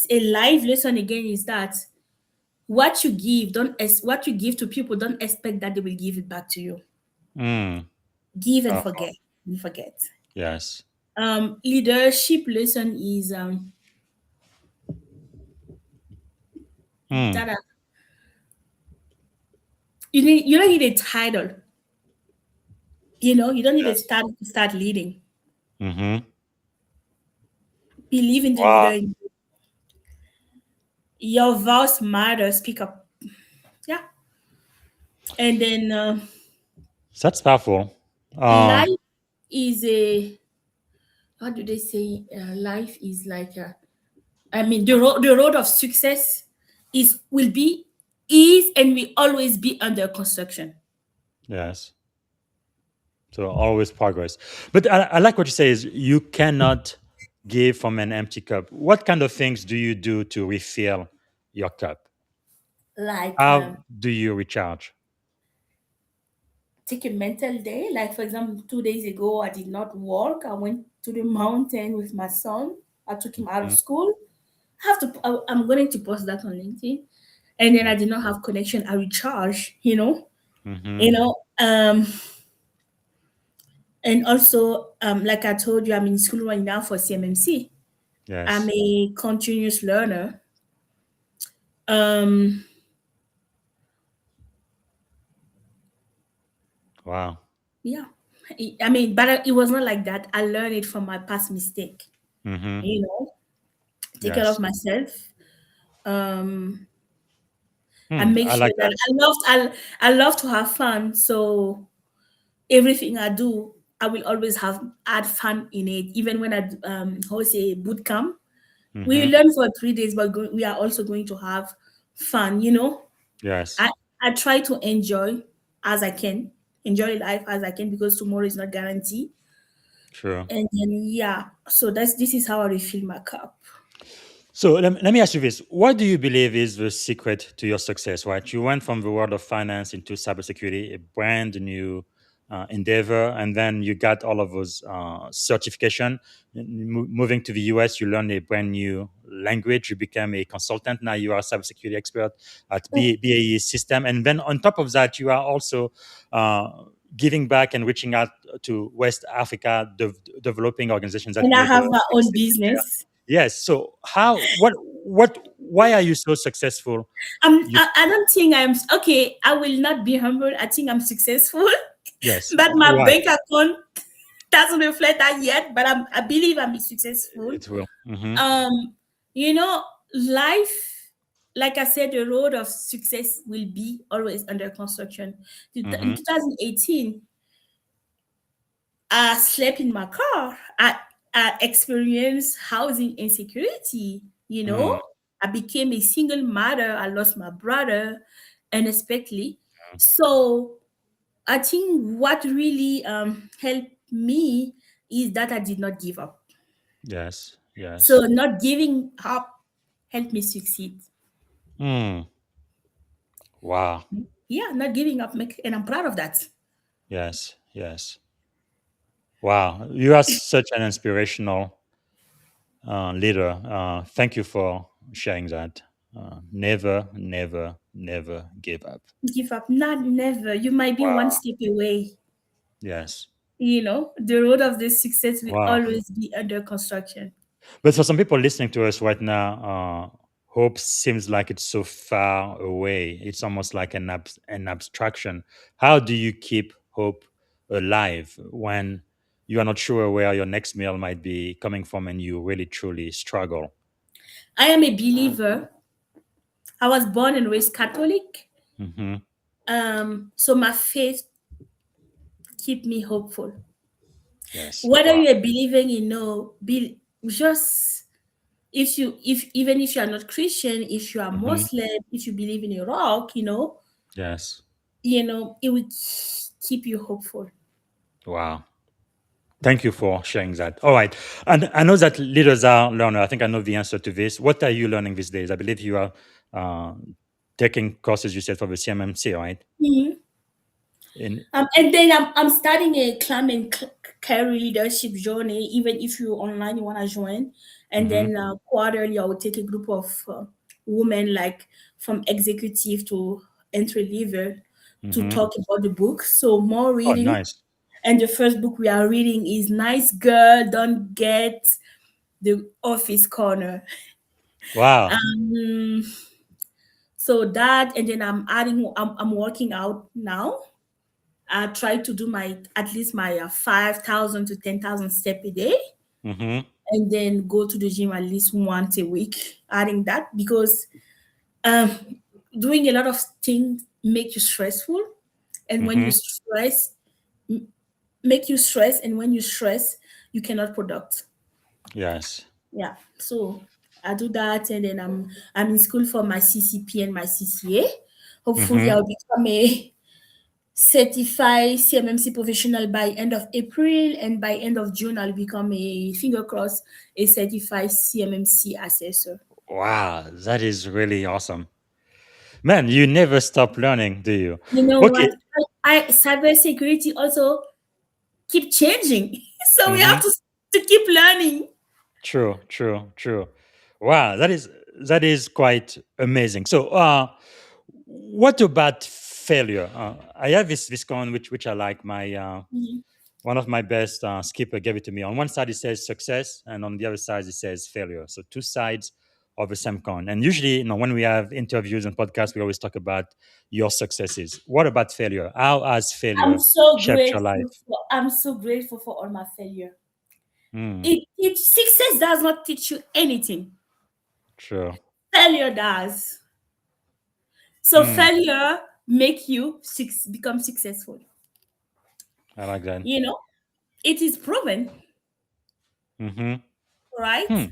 C: a life lesson again is that what you give to people, don't expect that they will give it back to you.
D: Mm.
C: Give and
D: Powerful.
C: forget. And forget.
D: Yes.
C: Leadership lesson is
D: Mm.
C: that you don't need a title. You don't need a
D: Yes.
C: title to start leading.
D: Mm-hmm.
C: Believe in the leader.
D: Wow.
C: Your voice matters. Speak up. Yeah. And then
D: That's powerful. Um,
C: Life is a, what do they say? Life is like a, I mean, the road of success will be, is, and will always be under construction.
D: yes. So always progress. But I like what you say is you cannot give from an empty cup. What kind of things do you do to refill your cup?
C: Like,
D: How do you recharge?
C: take a mental day. Like, for example, 2 days ago, I did not work. I went to the mountain with my son. I took him out of
D: Mhm.
C: school. I'm going to post that on LinkedIn. And then I did not have connection. I recharge,
D: Mhm.
C: you know. And also, like I told you, I'm in school right now for CMMC. I'm
D: Yes.
C: a continuous learner. Um,
D: Wow.
C: yeah. I mean, but it was not like that. I learned it from my past mistake.
D: Mhm.
C: You know, take care of
D: Yes.
C: myself. Um, I
D: Hmm,
C: make
D: I
C: sure
D: like
C: that
D: that.
C: I love to have fun. So everything I do, I will always have add fun in it. Even when I host a boot camp, we
D: Mhm.
C: learn for 3 days, but we are also going to have fun.
D: Yes.
C: I try to enjoy as I can, enjoy life as I can, because tomorrow is not guaranteed.
D: True.
C: And then yeah, so this is how I refill my cup.
D: So let me ask you this. What do you believe is the secret to your success, right? You went from the world of finance into cybersecurity, a brand new endeavor, and then you got all of those certification. Moving to the US, you learned a brand new language. You became a consultant. Now you are a cybersecurity expert at BAE System. And then on top of that, you are also giving back and reaching out to West Africa, developing organizations that
C: And I
D: enable
C: have my own
D: security there.
C: business.
D: Yes. So how why are you so successful? You
C: I don't think I'm okay. I will not be humble. I think I'm successful,
D: yes.
C: but my
D: Why?
C: bank account doesn't reflect that yet. But I believe I'm successful.
D: It will. Mm-hmm.
C: Um, you know, life, like I said, the road of success will be always under construction. In
D: Mm-hmm.
C: 2018, I slept in my car. I experienced housing insecurity.
D: Mm,
C: I became a single mother. I lost my brother unexpectedly. So I think what really helped me is that I did not give up.
D: yes.
C: So
D: Yes.
C: not giving up helped me succeed.
D: Mm, wow.
C: Yeah, not giving up, and I'm proud of that.
D: Yes. Yes. Wow. You are such an inspirational leader. Thank you for sharing that. Never, never, never give up.
C: Give up, not never. You might be one
D: Wow.
C: step away.
D: Yes.
C: The road of this success will
D: Wow.
C: always be under construction.
D: But for some people listening to us right now, hope seems like it's so far away. It's almost like an abstraction. How do you keep hope alive when you are not sure where your next meal might be coming from and you really truly struggle?
C: I am a believer. I was born and raised Catholic.
D: Hmm.
C: So my faith keep me hopeful.
D: Yes.
C: Whether
D: Wow.
C: you're believing in no, be just, if even if you are not Christian, if you are
D: Hmm.
C: Muslim, if you believe in a rock,
D: Yes.
C: it will keep you hopeful.
D: Wow. Thank you for sharing that. All right. And I know that leaders are learners. I think I know the answer to this. What are you learning these days? I believe you are uh, taking courses, you said, for the CMMC, right?
C: Mhm.
D: In
C: And then I'm starting a climb and career leadership journey. Even if you online, you want to join, and
D: Mhm,
C: then quarterly, I will take a group of women, like from executive to entry level, to
D: mhm.
C: talk about the book. So more
D: Oh,
C: reading.
D: nice.
C: And the first book we are reading is "Nice Girl Don't Get the Office Corner."
D: Wow.
C: Um, so that, and then I'm working out now. I try to do my at least my 5,000 to 10,000 step a day,
D: Mhm,
C: and then go to the gym at least once a week. Adding that, because um, doing a lot of things make you stressful, and when you
D: mhm.
C: stress, make you stress, and when you stress, you cannot product.
D: Yes.
C: Yeah. So I do that, and then I'm in school for my CCP and my CCA. Hopefully,
D: Mm-hmm.
C: I'll become a certified CMMC professional by end of April, and by end of June, I'll become a finger crossed a certified CMMC assessor.
D: Wow, that is really awesome. Man, you never stop learning, do you?
C: You know what?
D: Okay.
C: I cybersecurity also keep changing, so we have
D: Mm-hmm.
C: to keep learning.
D: True, true, true. Wow, that is quite amazing. So, what about failure? I have this coin which I like. My
C: Mhm.
D: one of my best skipper gave it to me. On one side it says success, and on the other side it says failure. So two sides of the same coin. And usually, when we have interviews and podcasts, we always talk about your successes. What about failure? How has failure shaped your life?
C: I'm so grateful for all my failure.
D: Mm,
C: It success does not teach you anything.
D: true.
C: Failure does. So
D: Mm,
C: failure make you become successful.
D: I like that.
C: You know, it is proven,
D: Mm-hmm.
C: right?
D: Hmm.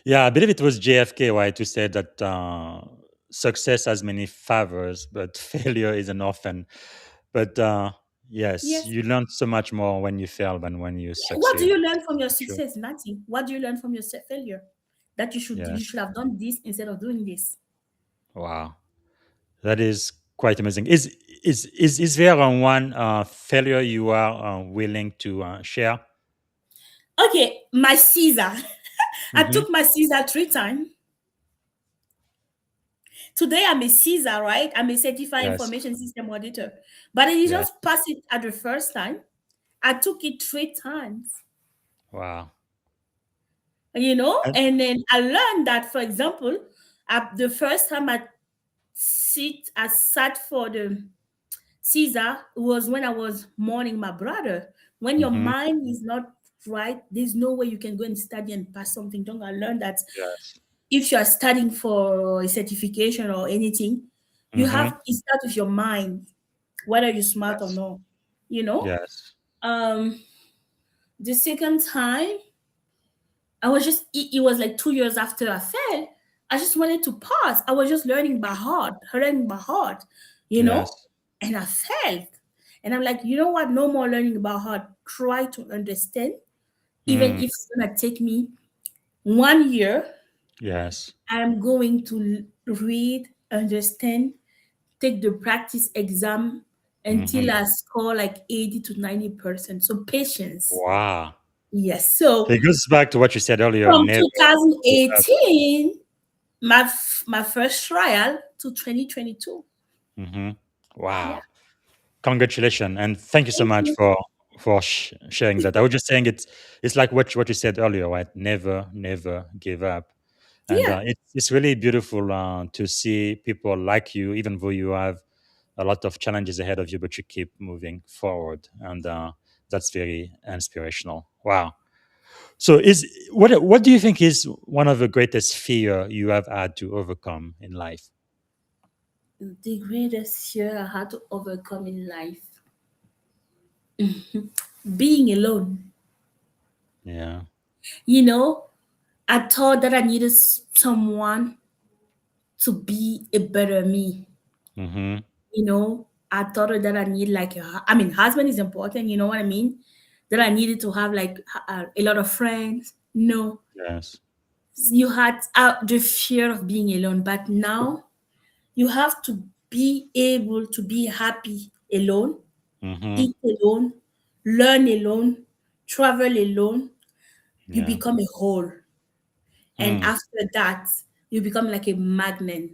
D: Yeah, I believe it was JFK, right, who said that success has many favors, but failure is an orphan. But yes,
C: Yes.
D: you learn so much more when you fail than when you
C: What do
D: succeed.
C: you learn from your
D: True.
C: success? Nothing. What do you learn from your failure? That you
D: Yes.
C: should have done this instead of doing this.
D: Wow. That is quite amazing. Is there one failure you are willing to share?
C: Okay, my CISA. I
D: Mm-hmm.
C: took my CISA 3 times. Today I'm a CISA, right? I'm a certified
D: Yes.
C: information system auditor. But I didn't
D: Yes.
C: just pass it at the first time. I took it 3 times.
D: Wow. And,
C: And then I learned that, for example, at the first time I sat for the CISA was when I was mourning my brother. When your
D: mm-hmm.
C: mind is not right, there's no way you can go and study and pass something. Don't I learned that
D: Yes.
C: if you are studying for a certification or anything, you
D: Mm-hmm.
C: have to start with your mind, whether you're smart or
D: Yes.
C: not. You know.
D: Yes.
C: Um, the second time, I was just it was like 2 years after I failed. I just wanted to pass. I was just learning by heart, you know,
D: Yes.
C: and I failed. And I'm like, you know what? No more learning about heart. Try to understand, even if
D: Mm.
C: it's gonna take me 1 year.
D: Yes.
C: I'm going to read, understand, take the practice exam until
D: Mm-hmm.
C: I score like 80 to 90%. So patience.
D: Wow.
C: Yes. So
D: It goes back to what you said earlier.
C: from
D: Never give up.
C: 2018, my first trial to 2022.
D: Mm-hmm.
C: Yeah.
D: Wow. Congratulations, and thank you so
C: Thank
D: much
C: you.
D: for sharing that. I was just saying it's like what you said earlier, right? Never give up, and
C: Yeah.
D: it's really beautiful to see people like you, even though you have a lot of challenges ahead of you, but you keep moving forward, and that's very inspirational. Wow. So, is what do you think is one of the greatest fear you have had to overcome in life?
C: The greatest fear I had to overcome in life, being alone.
D: Yeah.
C: You know, I thought that I needed someone to be a better me.
D: Mm-hmm.
C: I thought that I need like I mean, husband is important. You know what I mean? That I needed to have like a lot of friends. No,
D: Yes.
C: you had the fear of being alone, but now you have to be able to be happy alone,
D: Mm-hmm.
C: eat alone, learn alone, travel alone. You
D: Yeah.
C: become a whole, and
D: Mm.
C: after that, you become like a magnet.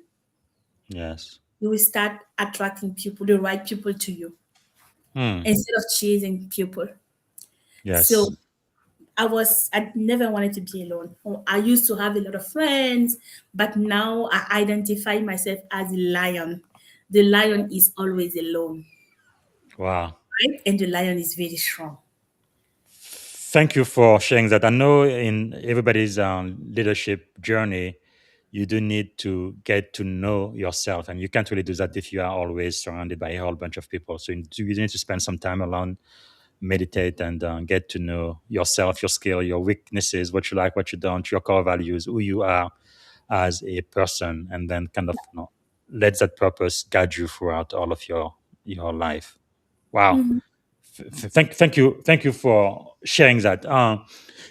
D: Yes.
C: You will start attracting people, the right people to you,
D: Mm.
C: instead of chasing people.
D: Yes.
C: So I never wanted to be alone. I used to have a lot of friends, but now I identify myself as a lion. The lion is always alone,
D: Wow.
C: right? And the lion is very strong.
D: Thank you for sharing that. I know in everybody's leadership journey, you do need to get to know yourself, and you can't really do that if you are always surrounded by a whole bunch of people. So you need to spend some time alone, meditate, and get to know yourself, your skill, your weaknesses, what you like, what you don't, your core values, who you are as a person, and then kind of let that purpose guide you throughout all of your life. Wow.
C: Mhm.
D: Thank you for sharing that.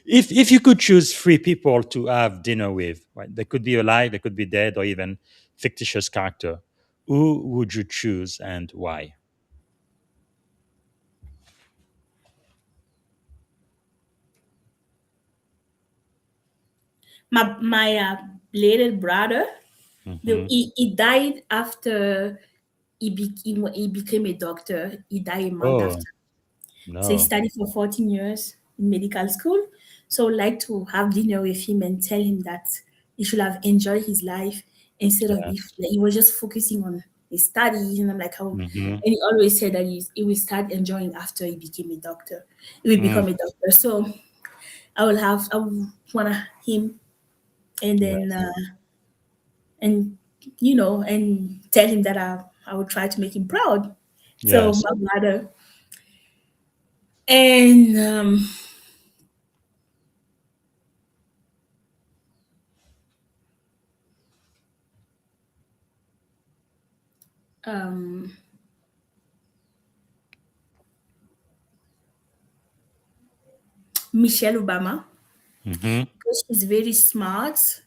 D: If you could choose three people to have dinner with, right? They could be alive, they could be dead, or even fictitious character. Who would you choose and why?
C: My little brother,
D: Hmm.
C: he died after he became a doctor. He died a month
D: Oh
C: after. So he
D: no.
C: studied for 14 years in medical school. So I'd like to have dinner with him and tell him that he should have enjoyed his life instead of
D: Yes.
C: he was just focusing on his studies. And I'm like, oh,
D: Hmm.
C: and he always said that he will start enjoying after he became a doctor. He will
D: Mm,
C: become a doctor. So I would want him and then
D: yes.
C: and and tell him that I would try to make him proud. So
D: Yes.
C: my brother and um, Michelle Obama,
D: Hmm.
C: because she's very smart.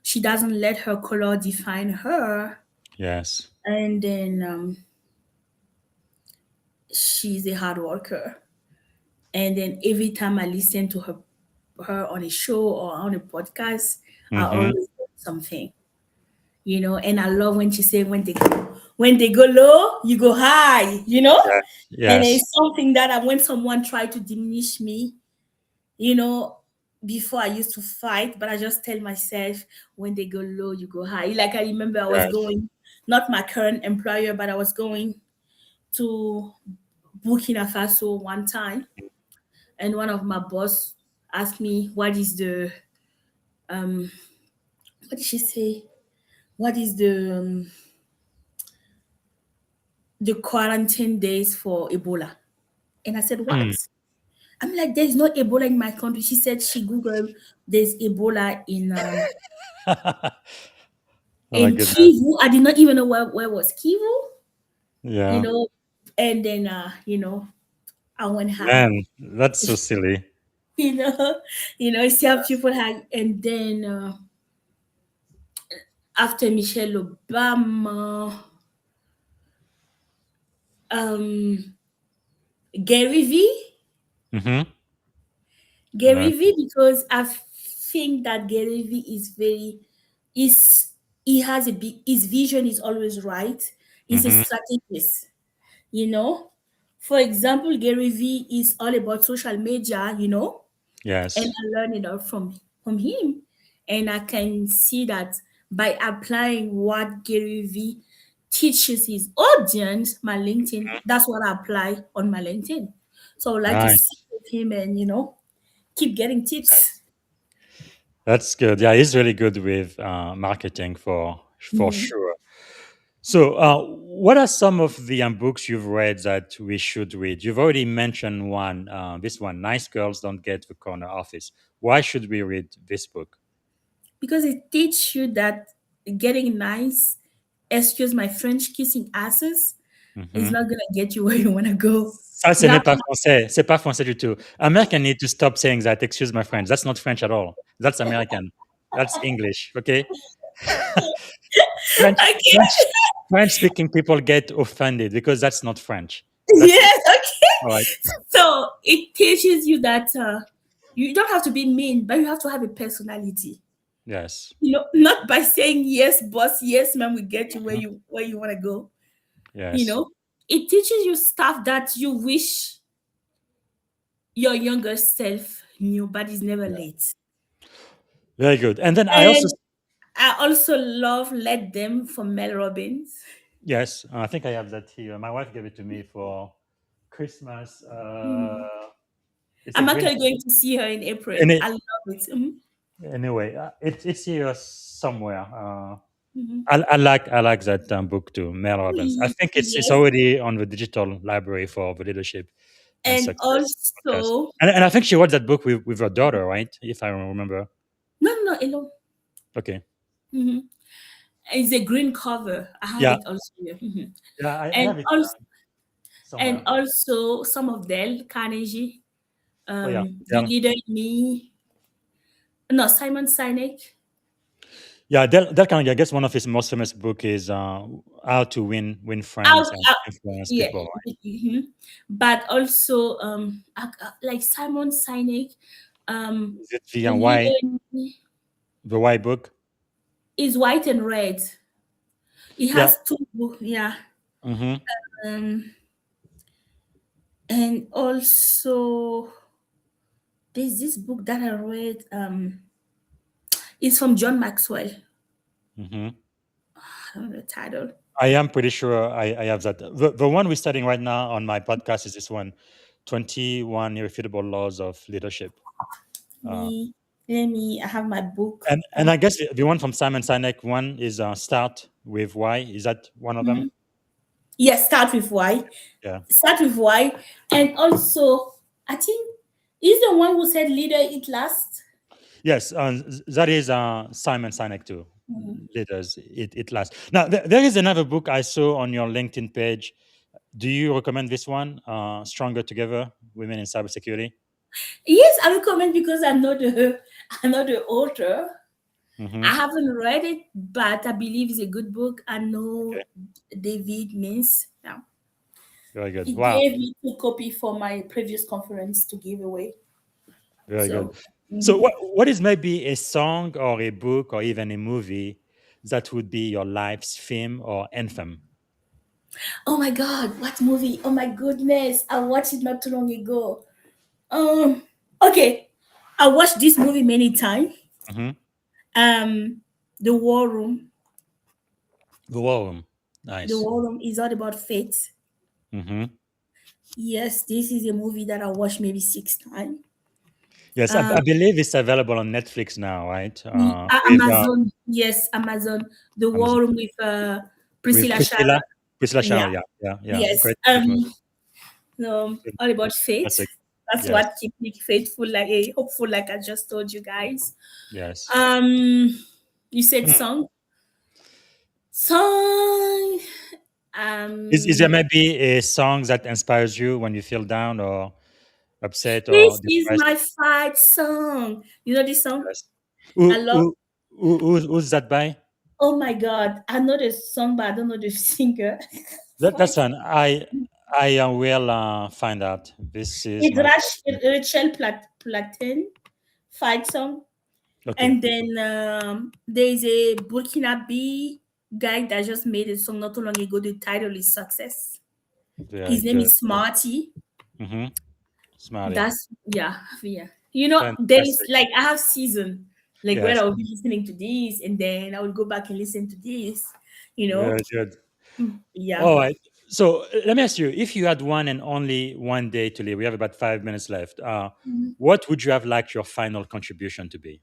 C: She doesn't let her color define her,
D: Yes.
C: and then she's a hard worker. And then every time I listen to her on a show or on a podcast, I
D: Hmm.
C: always learn something. And I love when she say when they go low, you go high.
D: Yes.
C: And
D: Yes.
C: it's something that when someone try to diminish me, you know, before I used to fight, but I just tell myself when they go low, you go high. Like I remember I was
D: Yes.
C: going, not my current employer, but I was going to Burkina Faso one time, and one of my boss asked me um what did she say? What is the quarantine days for Ebola? And I said,
D: Mm.
C: what? I'm like, there's no Ebola in my country. She said she Googled there's Ebola
D: Oh my
C: in
D: goodness.
C: Kivu. I did not even know where was Kivu, you
D: Yeah.
C: know. And then I went high,
D: Man, that's so silly.
C: you know, I see how people high. And then after Michelle Obama, um Gary V.
D: Hmm.
C: Gary V, because I think that Gary V is very is he has a big his vision is always right. He's a
D: Hmm.
C: strategist, you know. For example, Gary V is all about social media, and
D: Yes.
C: I learned it all from him. And I can see that by applying what Gary V teaches his audience, my LinkedIn, that's what I apply on my LinkedIn. So I would like to sit
D: Nice.
C: with him and keep getting tips.
D: Yes. That's good. Yeah, he's really good with marketing for
C: Mhm.
D: sure. So, what are some of the books you've read that we should read? You've already mentioned one. This one, "Nice Girls Don't Get the Corner Office." Why should we read this book?
C: Because it teaches you that getting nice, excuse my French, kissing asses is
D: Hmm.
C: not gonna get you where you wanna go.
D: Ça, ce
C: You
D: n'est
C: have
D: pas français. C'est pas français du tout. American need to stop saying that. Excuse my French. That's not French at all. That's American. That's English. Okay. French,
C: okay.
D: French, French speaking people get offended because that's not French. That's
C: Yes, okay.
D: all right.
C: So it teaches you that you don't have to be mean, but you have to have a personality.
D: Yes.
C: Not by saying yes, boss, yes, ma'am, we get you
D: Mhm.
C: where you want to go. You
D: Yes.
C: know, it teaches you stuff that you wish your younger self knew, but it's never
D: Yeah.
C: late.
D: Very good. And then I also
C: And I also love Let Them from Mel Robbins.
D: yes, I think I have that here. My wife gave it to me for Christmas. It's a
C: I'm
D: green
C: actually going to see her in April.
D: and it
C: I love it. Mhm.
D: Anyway, it's here somewhere.
C: Mhm.
D: I like that book too, Mel Robbins. I think it's
C: Yes,
D: already on the digital library for the leadership and
C: and
D: success podcast.
C: also
D: And I think she wrote that book with her daughter, right? If I remember.
C: no, no, no, alone.
D: Okay.
C: Hmm. It's a green cover. I have
D: Yeah.
C: it also here. Mhm.
D: Yeah, I
C: And
D: have it
C: also, and
D: somewhere.
C: also some of Dale Carnegie,
D: Oh yeah.
C: The
D: Yeah.
C: Leader in Me. No, Simon Sinek.
D: Yeah, that kind of, I guess one of his most famous book is How to Win
C: Out,
D: Friends and
C: out,
D: Influence
C: yeah.
D: People, right?
C: Mhm. But also, like Simon Sinek,
D: Is it
C: The
D: the
C: Leader in Me
D: why book?
C: is white and red. It
D: Yeah.
C: has two books, yeah.
D: Mm-hmm.
C: Um, and also there's this book that I read. It's from John Maxwell.
D: Mm-hmm.
C: I don't know the title.
D: I am pretty sure I have that. The one we're studying right now on my podcast is this one, 21 Irrefutable Laws of Leadership. Uh,
C: Me, let me. I have my book.
D: and I guess the one from Simon Sinek, one is Start with Why. Is that one of them?
C: Mhm. Yes, start with why.
D: Yeah.
C: Start with why, and also I think he's the one who said leader it last.
D: Yes, that is Simon Sinek too.
C: Mhm.
D: Leaders, it lasts. Now, there is another book I saw on your LinkedIn page. Do you recommend this one, Stronger Together, Women in Cybersecurity?
C: Yes, I recommend because I know the I know the author.
D: Mm-hmm.
C: I haven't read it, but I believe it's a good book. I know
D: Okay,
C: David Mins. Yeah.
D: very good.
C: He
D: Wow,
C: gave me two copy for my previous conference to give away.
D: very good.
C: So,
D: So,
C: mhm.
D: what is maybe a song or a book or even a movie that would be your life's theme or anthem?
C: Oh my God, what movie? Oh my goodness, I watched it not too long ago. Okay, I watched this movie many times.
D: Mm-hmm.
C: The War Room.
D: The War Room.
C: The
D: Nice.
C: War Room is all about faith.
D: Mm-hmm.
C: Yes, this is a movie that I watched maybe six times.
D: Yes, I believe it's available on Netflix now, right? With
C: Amazon, yes, Amazon. The
D: Amazon.
C: War Room
D: With
C: Priscilla
D: Priscilla.
C: Shannon.
D: Priscilla
C: Yeah,
D: Shannon, yeah, yeah, yeah.
C: yes.
D: Great movie.
C: No,
D: Good.
C: all about faith.
D: Classic.
C: That's
D: Yes,
C: what keeps me faithful, like hopeful, like I just told you guys.
D: yes.
C: Um, you said
D: Hmm.
C: song.
D: Is there
C: Um,
D: maybe a song that inspires you when you feel down or upset or
C: this is
D: depressed?
C: my fight song. You know this song?
D: Yes.
C: I love.
D: Who's that by?
C: Oh my God, I know the song, but I don't know the singer.
D: That's
C: Fight.
D: fine. I will find out. This is
C: It's
D: my fight.
C: Rachel Platin fight song.
D: Okay.
C: And then there's a Burkinabe guy that just made a song not too long ago. The title is Success.
D: Very
C: His name
D: good.
C: is Smarty.
D: Mm-hmm. Smarty.
C: That's yeah, yeah. You know, there is
D: Fantastic.
C: like I have season like where
D: Yes.
C: I'll be listening to this and then I will go back and listen to this, you know.
D: Very good.
C: Yeah.
D: All right. So let me ask you: if you had one and only one day to live, we have about 5 minutes left. What would you have liked your final contribution to be?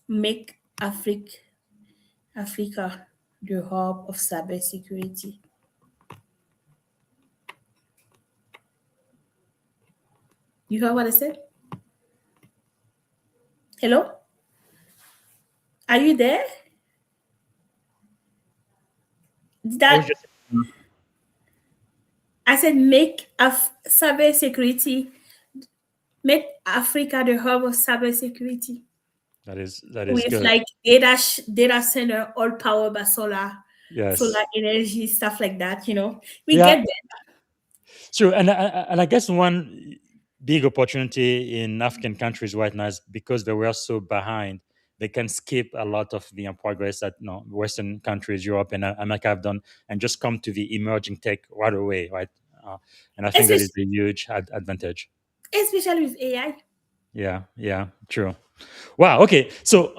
C: Make Africa the hub of cybersecurity. You heard what I said? Hello? Are you there?
D: I was
C: That
D: just
C: I said cybersecurity, make Africa the hub of cybersecurity
D: that is
C: with
D: good.
C: like data center all powered by solar
D: Yes.
C: energy, stuff like that, you know. We
D: Yeah.
C: get there.
D: True. And I guess one big opportunity in African countries right now is because they were so behind. They can skip a lot of the progress that Western countries, Europe and America have done, and just come to the emerging tech right away, right? And I think that is
C: Especially,
D: a huge advantage.
C: especially with AI.
D: Yeah, yeah, true. Wow. Okay. So,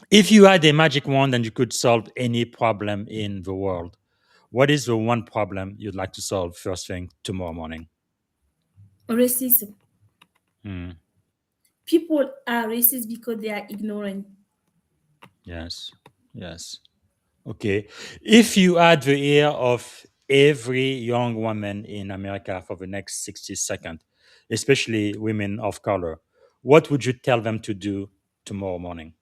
D: if you had a magic wand and you could solve any problem in the world, what is the one problem you'd like to solve first thing tomorrow morning?
C: Racism.
D: Hmm.
C: People are racist because they are ignorant.
D: Yes. Yes. Okay. If you had the ear of every young woman in America for the next 60 seconds, especially women of color, what would you tell them to do tomorrow morning?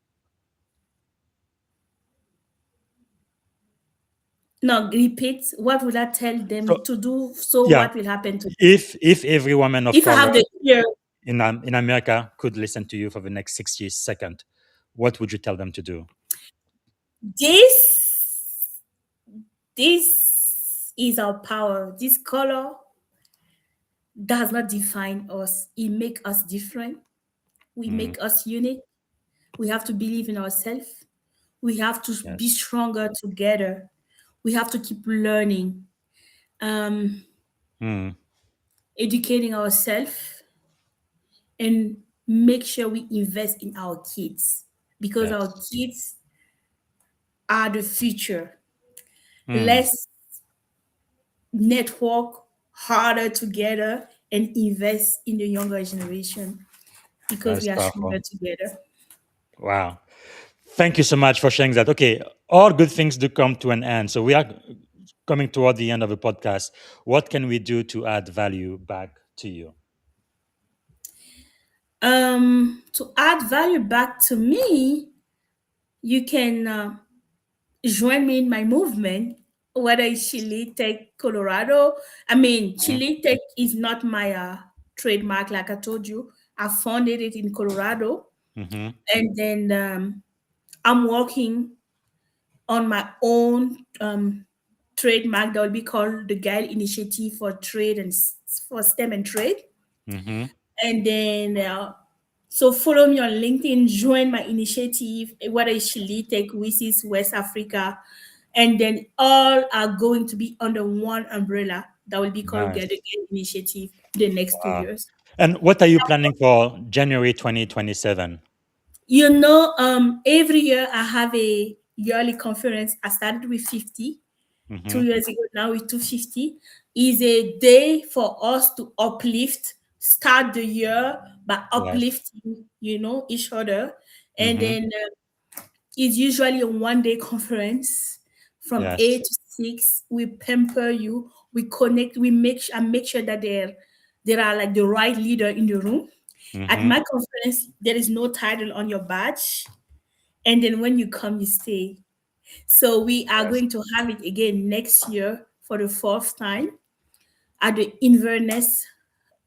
C: No, repeat. What would I tell them
D: So,
C: to do? So
D: yeah,
C: what will happen to them?
D: if every woman of
C: If I
D: color
C: have the ear,
D: in America could listen to you for the next 60 seconds, what would you tell them to do?
C: this this is our power. This color does not define us. It make us different. We
D: Mm,
C: make us unique. We have to believe in ourselves. We have to be
D: yes.
C: stronger together. We have to keep learning, um,
D: Mm,
C: educating ourselves, and make sure we invest in our kids because our
D: yes.
C: kids are the future.
D: Mm,
C: Let's network harder together and invest in the younger generation because
D: that's
C: we are stronger
D: powerful.
C: together.
D: Wow. Thank you so much for sharing that. Okay, all good things do come to an end. So we are coming toward the end of the podcast. What can we do to add value back to you?
C: To add value back to me, you can join me in my movement, whether it's Chile Tech Colorado. I mean,
D: Mhm,
C: Chile Tech is not my trademark, like I told you. I founded it in Colorado,
D: mhm,
C: and then I'm working on my own trademark that will be called the Gaëlle Initiative for Trade and for STEM and Trade.
D: mhm.
C: And then so follow me on LinkedIn, join my initiative, whether it's SheLeadsTech, WISIS, West Africa, and then all are going to be under one umbrella that will be called Get
D: Nice.
C: Again Initiative the next two
D: Wow.
C: years.
D: And what are you planning for January 2027?
C: Every year I have a yearly conference. I started with 50,
D: Mm-hmm.
C: 2 years ago, now with 250. Is a day for us to uplift, start the year by
D: Yes.
C: uplifting, each other. And
D: Mm-hmm.
C: then it's usually a 1 day conference from
D: Yes.
C: 8 to 6. We pamper you, we connect, I make sure that there are like the right leader in the room. At
D: Mm-hmm.
C: my conference, there is no title on your badge. And then when you come, you stay. So we are
D: Yes.
C: going to have it again next year for the fourth time at the Inverness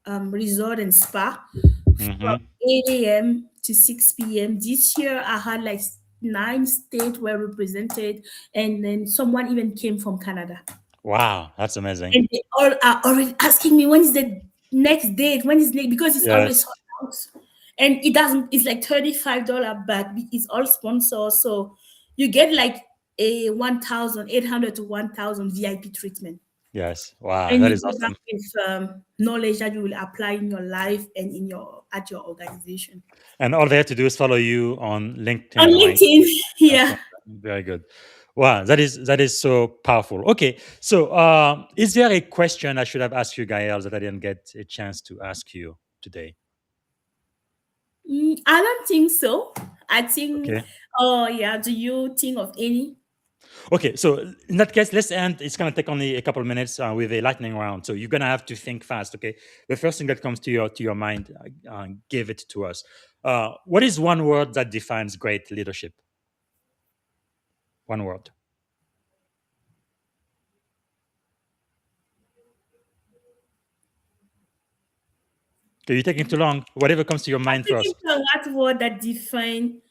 C: Resort and Spa from
D: Mm-hmm.
C: 8 a.m. to 6 p.m. This year, I had like 9 states were represented, and then someone even came from Canada.
D: Wow, that's amazing.
C: And they all are already asking me when is the next date, when is next, because it's always
D: Yes.
C: sold out. And it doesn't, it's like $35, but it's all sponsored. So you get like a 1,800 to 1,000 VIP treatment.
D: Yes. Wow,
C: And
D: that
C: you
D: is
C: go back
D: awesome.
C: with knowledge that you will apply in your life and in your at your organization.
D: And all they have to do is follow you on
C: On
D: LinkedIn, right?
C: LinkedIn,
D: That's
C: yeah.
D: very good. Wow, that is so powerful. Okay, so is there a question I should have asked you, Gael, that I didn't get a chance to ask you today?
C: I don't think so. I think,
D: Okay.
C: oh yeah, do you think of any?
D: Okay, so in that case, let's end. It's gonna take only a couple of minutes with a lightning round. So you're gonna have to think fast. Okay, the first thing that comes to your mind, give it to us. What is one word that defines great leadership? One word. Okay, you're taking too long. Whatever comes to your mind
C: Thinking
D: first.
C: about what word that define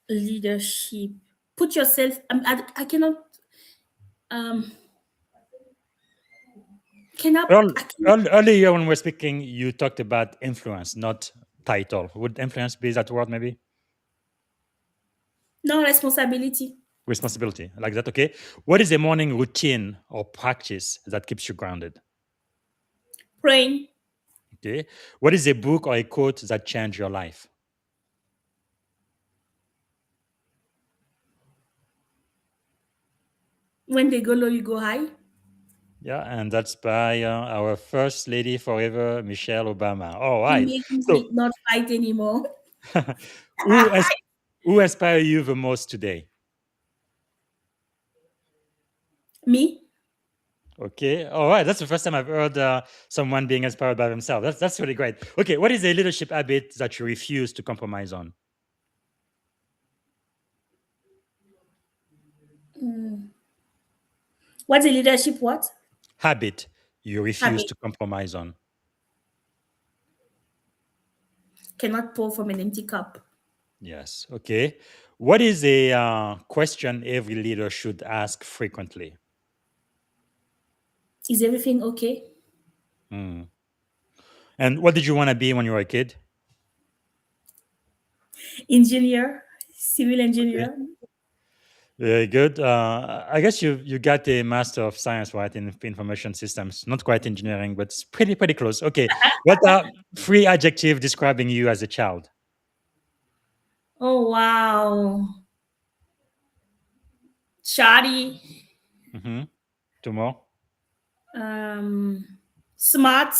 C: leadership. Put yourself. I cannot. Um, cannot. I cannot.
D: Earlier when we were speaking, you talked about influence, not title. Would influence be that word maybe?
C: No responsibility.
D: Responsibility, like that. Okay. What is a morning routine or practice that keeps you grounded?
C: Praying.
D: Okay. What is a book or a quote that changed your life?
C: When they go low, you go high.
D: Yeah, and that's by our first lady forever, Michelle Obama. All
E: It
D: right.
E: makes
D: So,
E: me not fight anymore.
D: who ins- who inspire you the most today?
E: Me?
D: Okay. All right. That's the first time I've heard someone being inspired by themselves. That's really great. Okay. What is a leadership habit that you refuse to compromise on?
E: What's a leadership what?
D: Habit you refuse
E: Habit.
D: to compromise on.
E: Cannot pour from an empty cup.
D: Yes. Okay. What is a question every leader should ask frequently?
E: Is everything okay?
D: Hmm. And what did you want to be when you were a kid?
E: Engineer, civil
D: Okay.
E: engineer.
D: Very good. I guess you got a Master of Science, right, in information systems. Not quite engineering, but it's pretty close. Okay. What are three adjectives describing you as a child?
E: Oh wow. Shoddy.
D: Mm-hmm. Two more.
E: Um, smart.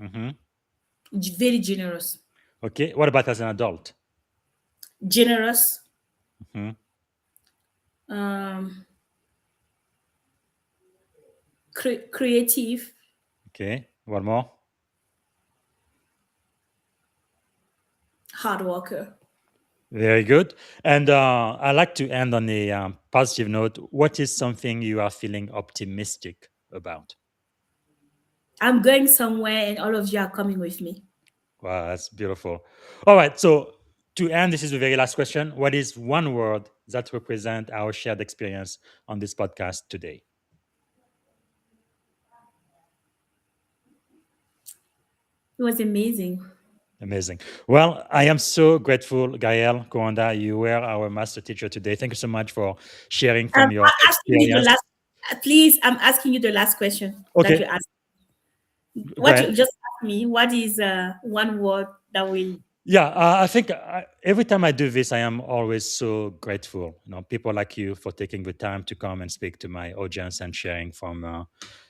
D: Mm-hmm.
E: Very generous.
D: Okay. What about as an adult?
E: Generous.
D: Hmm.
E: Um, creative.
D: Okay. One more.
E: Hard worker.
D: Very good. And I like to end on a positive note. What is something you are feeling optimistic about?
E: I'm going somewhere and all of you are coming with me.
D: Wow, that's beautiful. All right. So to end, this is the very last question. What is one word that represents our shared experience on this podcast today?
E: It was amazing.
D: Amazing. Well, I am so grateful, Gaëlle Koanda. You were our master teacher today. Thank you so much for sharing from your
E: Asking me the
D: experience.
E: last. Please, I'm asking you the last question that
D: Okay,
E: you asked.
D: go
E: What you
D: ahead.
E: just asked me? What is one word that will?
D: Yeah, I think every time I do this, I am always so grateful. You know, people like you for taking the time to come and speak to my audience and sharing from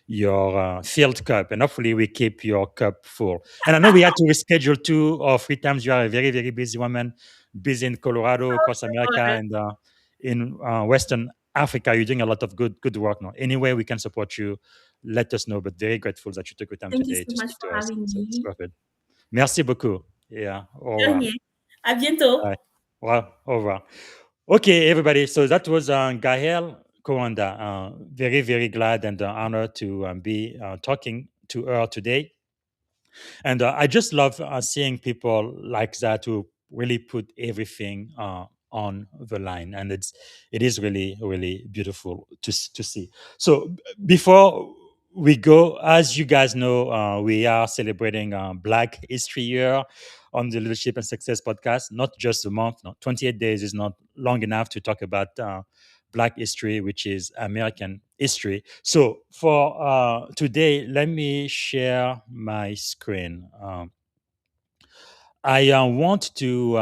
D: your filled cup. And hopefully, we keep your cup full. And I know we had to reschedule 2 or 3 times. You are a very busy woman, busy in Colorado, across America, and in Western Africa. You're doing a lot of good work now. Anyway, we can support you. Let us know. But very grateful that you took the time
E: Thank you
D: today
E: so
D: to
E: much
D: speak to
E: for
D: us.
E: having
D: So it's
E: me.
D: perfect. Merci beaucoup. Yeah. Au revoir.
E: Dernier. À bientôt.
D: Bye. Well, au revoir. Okay, everybody. So that was Gaëlle Koanda. Very glad and honored to be talking to her today. And I just love seeing people like that who really put everything on the line, and it is really beautiful to see. So before we go, as you guys know, we are celebrating Black History Year on the Leadership and Success podcast. Not just a month, no, 28 days is not long enough to talk about Black history, which is American history. So for today, let me share my screen. I want to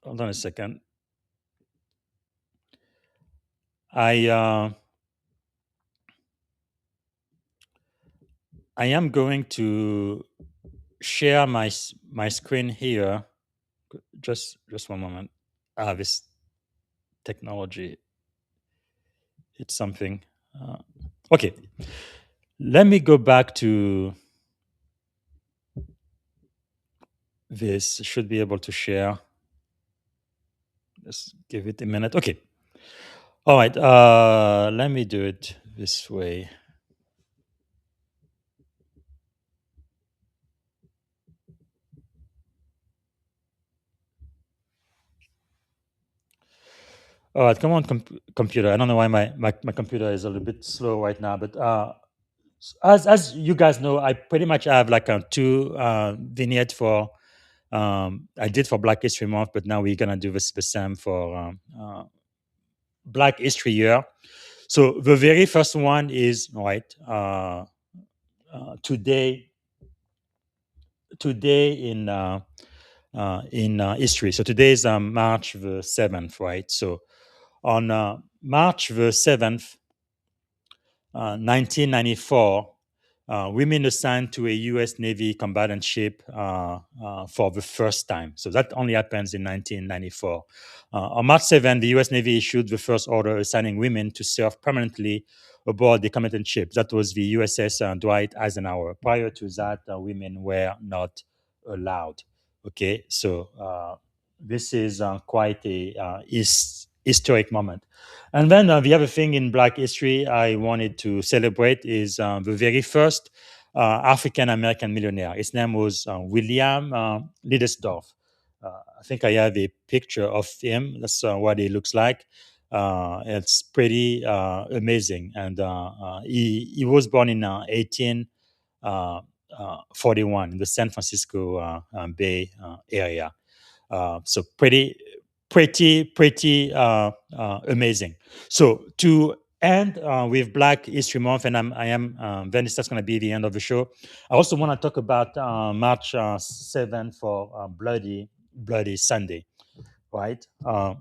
D: hold on a second. I I am going to share my screen here. Just one moment. This technology, it's something. Uh, okay, let me go back to this. Should be able to share. Let's give it a minute. Okay. All right. Let me do it this way. All right. Come on, computer. I don't know why my computer is a little bit slow right now, but as you guys know, I pretty much have like two vignette for I did for Black History Month, but now we're gonna do the same for Black History Year. So the very first one is right today in history. So today is March the 7th, right? So on March the 7th, 1994, women assigned to a U.S. Navy combatant ship for the first time. So that only happens in 1994. On March 7, the U.S. Navy issued the first order assigning women to serve permanently aboard the combatant ship. That was the USS Dwight Eisenhower. Prior to that, women were not allowed. Okay, so this is quite a historic moment. And then the other thing in Black history I wanted to celebrate is the very first African American millionaire. His name was William Liddesdorf. I think I have a picture of him. That's what he looks like. It's pretty amazing. And he was born in 1841 in the San Francisco Bay Area. So pretty amazing. So to end with Black History Month, and then that's going to be the end of the show. I also want to talk about March 7th for Bloody Sunday, right?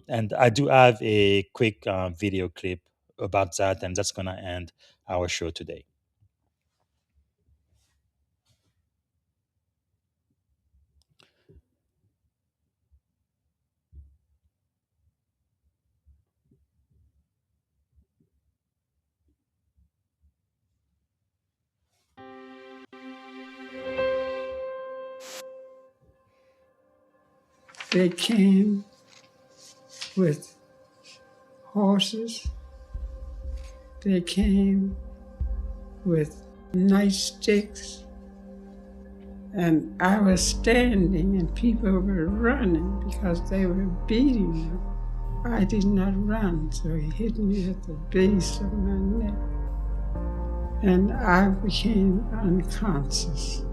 D: And I do have a quick video clip about that, and that's going to end our show today.
F: They came with horses. They came with nightsticks. And I was standing and people were running because they were beating them. I did not run, so he hit me at the base of my neck. And I became unconscious.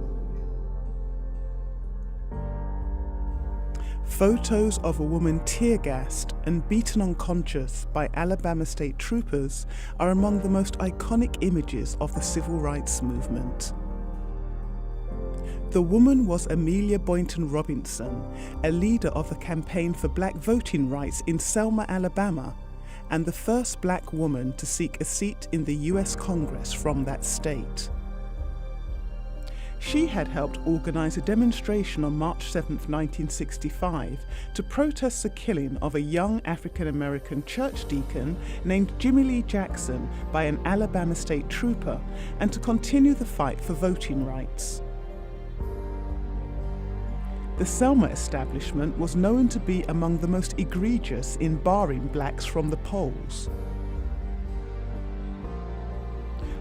G: Photos of a woman tear-gassed and beaten unconscious by Alabama state troopers are among the most iconic images of the civil rights movement. The woman was Amelia Boynton Robinson, a leader of the campaign for black voting rights in Selma, Alabama, and the first black woman to seek a seat in the US Congress from that state. She had helped organise a demonstration on March 7, 1965, to protest the killing of a young African-American church deacon named Jimmy Lee Jackson by an Alabama state trooper, and to continue the fight for voting rights. The Selma establishment was known to be among the most egregious in barring blacks from the polls.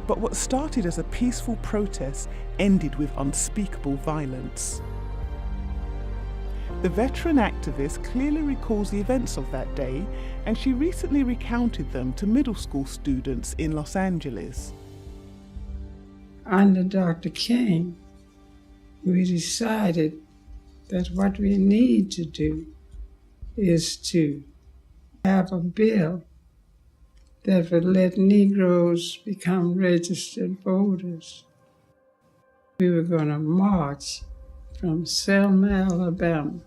G: But what started as a peaceful protest ended with unspeakable violence. The veteran activist clearly recalls the events of that day, and she recently recounted them to middle school students in Los Angeles.
F: Under Dr. King, we decided that what we need to do is to have a bill that would let Negroes become registered voters. We were going to march from Selma, Alabama,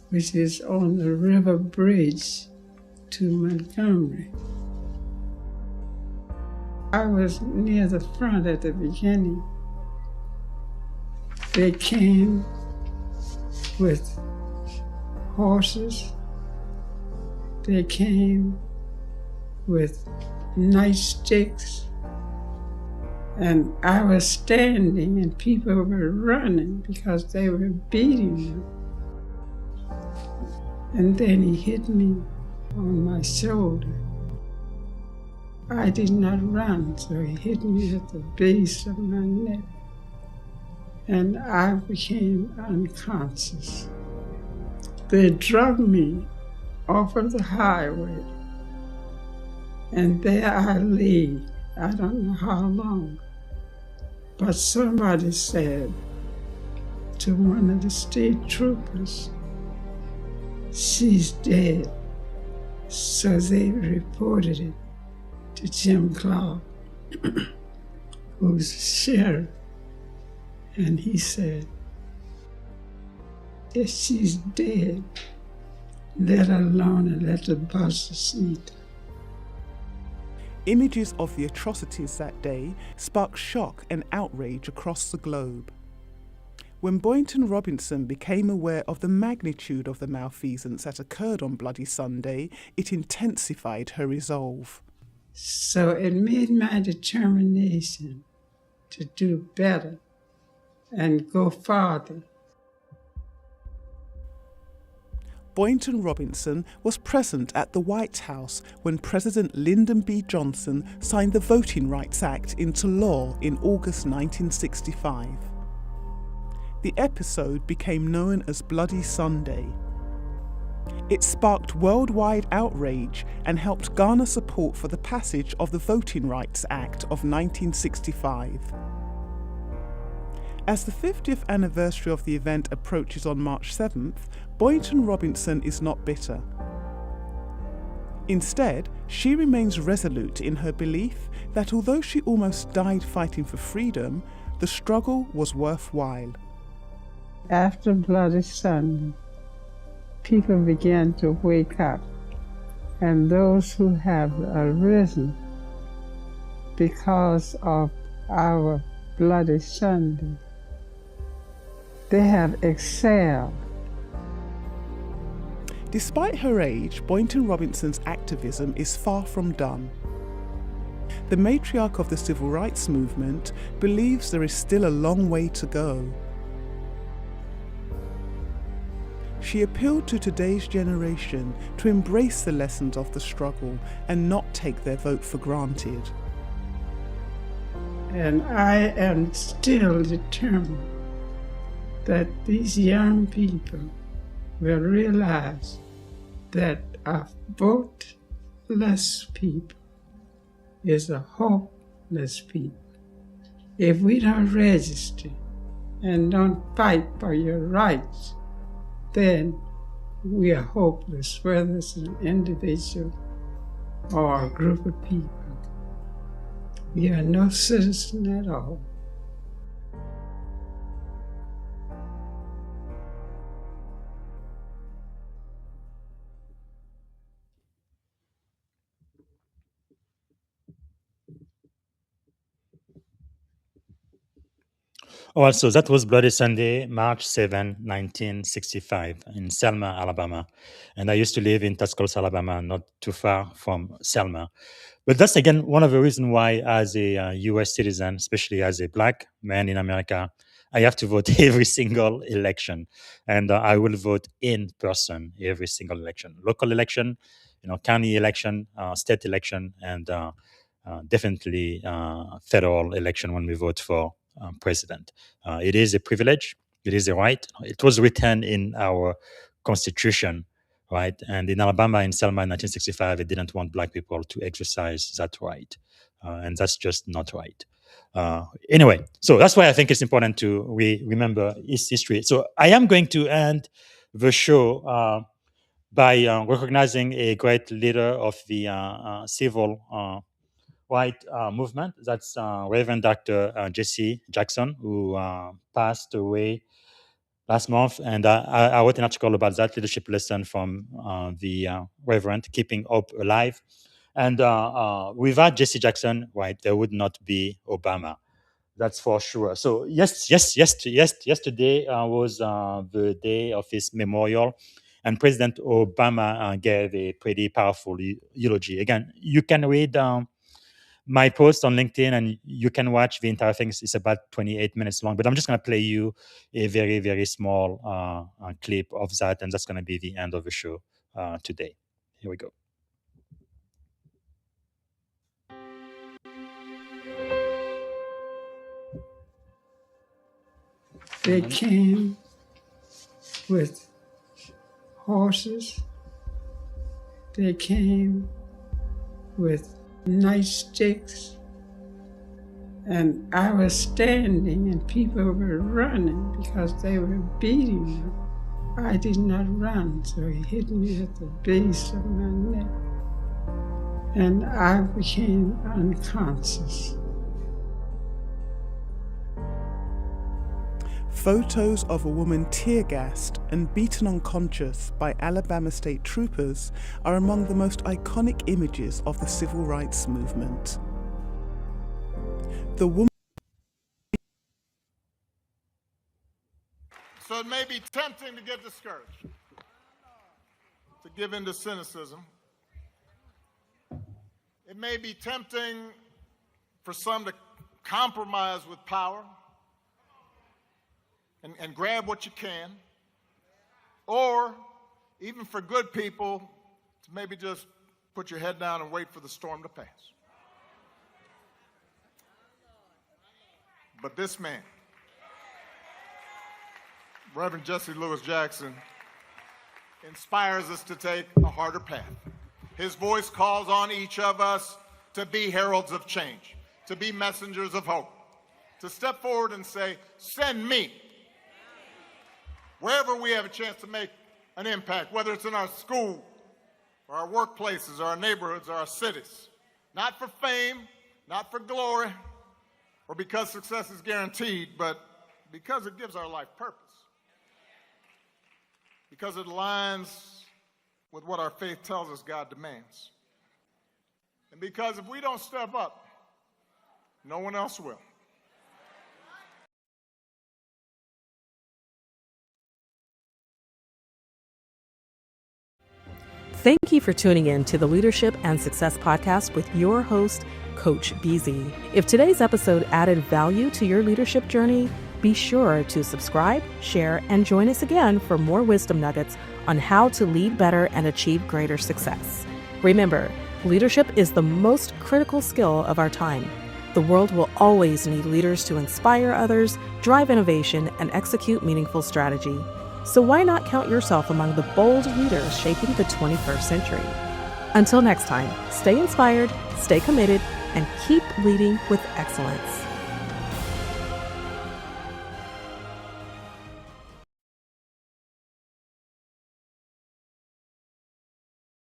F: which is on the river bridge, to Montgomery. I was near the front at the beginning. They came with horses. They came with nightsticks, and I was standing and people were running because they were beating them. And then he hit me on my shoulder. I did not run, so he hit me at the base of my neck, and I became unconscious. They drug me off of the highway, and there I lay. I don't know how long, but somebody said to one of the state troopers, "She's dead." So they reported it to Jim Clark, who's the sheriff, and he said, "If she's dead, let her alone and let the buses eat."
G: Images of the atrocities that day sparked shock and outrage across the globe. When Boynton Robinson became aware of the magnitude of the malfeasance that occurred on Bloody Sunday, it intensified her resolve.
F: So it made my determination to do better and go farther.
G: Boynton Robinson was present at the White House when President Lyndon B. Johnson signed the Voting Rights Act into law in August 1965. The episode became known as Bloody Sunday. It sparked worldwide outrage and helped garner support for the passage of the Voting Rights Act of 1965. As the 50th anniversary of the event approaches on March 7th, Boynton Robinson is not bitter. Instead, she remains resolute in her belief that although she almost died fighting for freedom, the struggle was worthwhile.
F: After Bloody Sunday, people began to wake up, and those who have arisen because of our Bloody Sunday, they have excelled.
G: Despite her age, Boynton Robinson's activism is far from done. The matriarch of the civil rights movement believes there is still a long way to go. She appealed to today's generation to embrace the lessons of the struggle and not take their vote for granted.
F: And I am still determined that these young people will realize that a voteless people is a hopeless people. If we don't register and don't fight for your rights, then we are hopeless, whether it's an individual or a group of people. We are no citizen at all.
D: Also, that was Bloody Sunday, March 7, 1965, in Selma, Alabama. And I used to live in Tuscaloosa, Alabama, not too far from Selma. But that's, again, one of the reasons why, as a U.S. citizen, especially as a Black man in America, I have to vote every single election. And I will vote in person every single election. Local election, county election, state election, and definitely federal election when we vote for president. It is a privilege. It is a right. It was written in our Constitution, right? And in Alabama, in Selma in 1965, they didn't want Black people to exercise that right. And that's just not right. Anyway, so that's why I think it's important to remember its history. So I am going to end the show by recognizing a great leader of the civil right movement. That's Reverend Dr. Jesse Jackson, who passed away last month. And I wrote an article about that leadership lesson from the Reverend, Keeping Hope Alive. And without Jesse Jackson, right, there would not be Obama. That's for sure. So yesterday was the day of his memorial. And President Obama gave a pretty powerful eulogy. Again, you can read my post on LinkedIn and you can watch the entire thing. It's about 28 minutes long, but I'm just going to play you a very, very small clip of that. And that's going to be the end of the show today. Here we go.
F: They came with horses. They came with nightsticks, and I was standing and people were running because they were beating me. I did not run, so he hit me at the base of my neck, and I became unconscious.
G: Photos of a woman tear-gassed and beaten unconscious by Alabama state troopers are among the most iconic images of the civil rights movement. The woman.
H: So it may be tempting to get discouraged, to give in to cynicism. It may be tempting for some to compromise with power and grab what you can, or even for good people to maybe just put your head down and wait for the storm to pass. But this man, Reverend Jesse Lewis Jackson, inspires us to take a harder path. His voice calls on each of us to be heralds of change, to be messengers of hope, to step forward and say, send me. Wherever we have a chance to make an impact, whether it's in our school or our workplaces or our neighborhoods or our cities, not for fame, not for glory, or because success is guaranteed, but because it gives our life purpose, because it aligns with what our faith tells us God demands, and because if we don't step up, no one else will.
B: Thank you for tuning in to the Leadership and Success Podcast with your host, Coach BZ. If today's episode added value to your leadership journey, be sure to subscribe, share, and join us again for more wisdom nuggets on how to lead better and achieve greater success. Remember, leadership is the most critical skill of our time. The world will always need leaders to inspire others, drive innovation, and execute meaningful strategy. So why not count yourself among the bold leaders shaping the 21st century? Until next time, stay inspired, stay committed, and keep leading with excellence.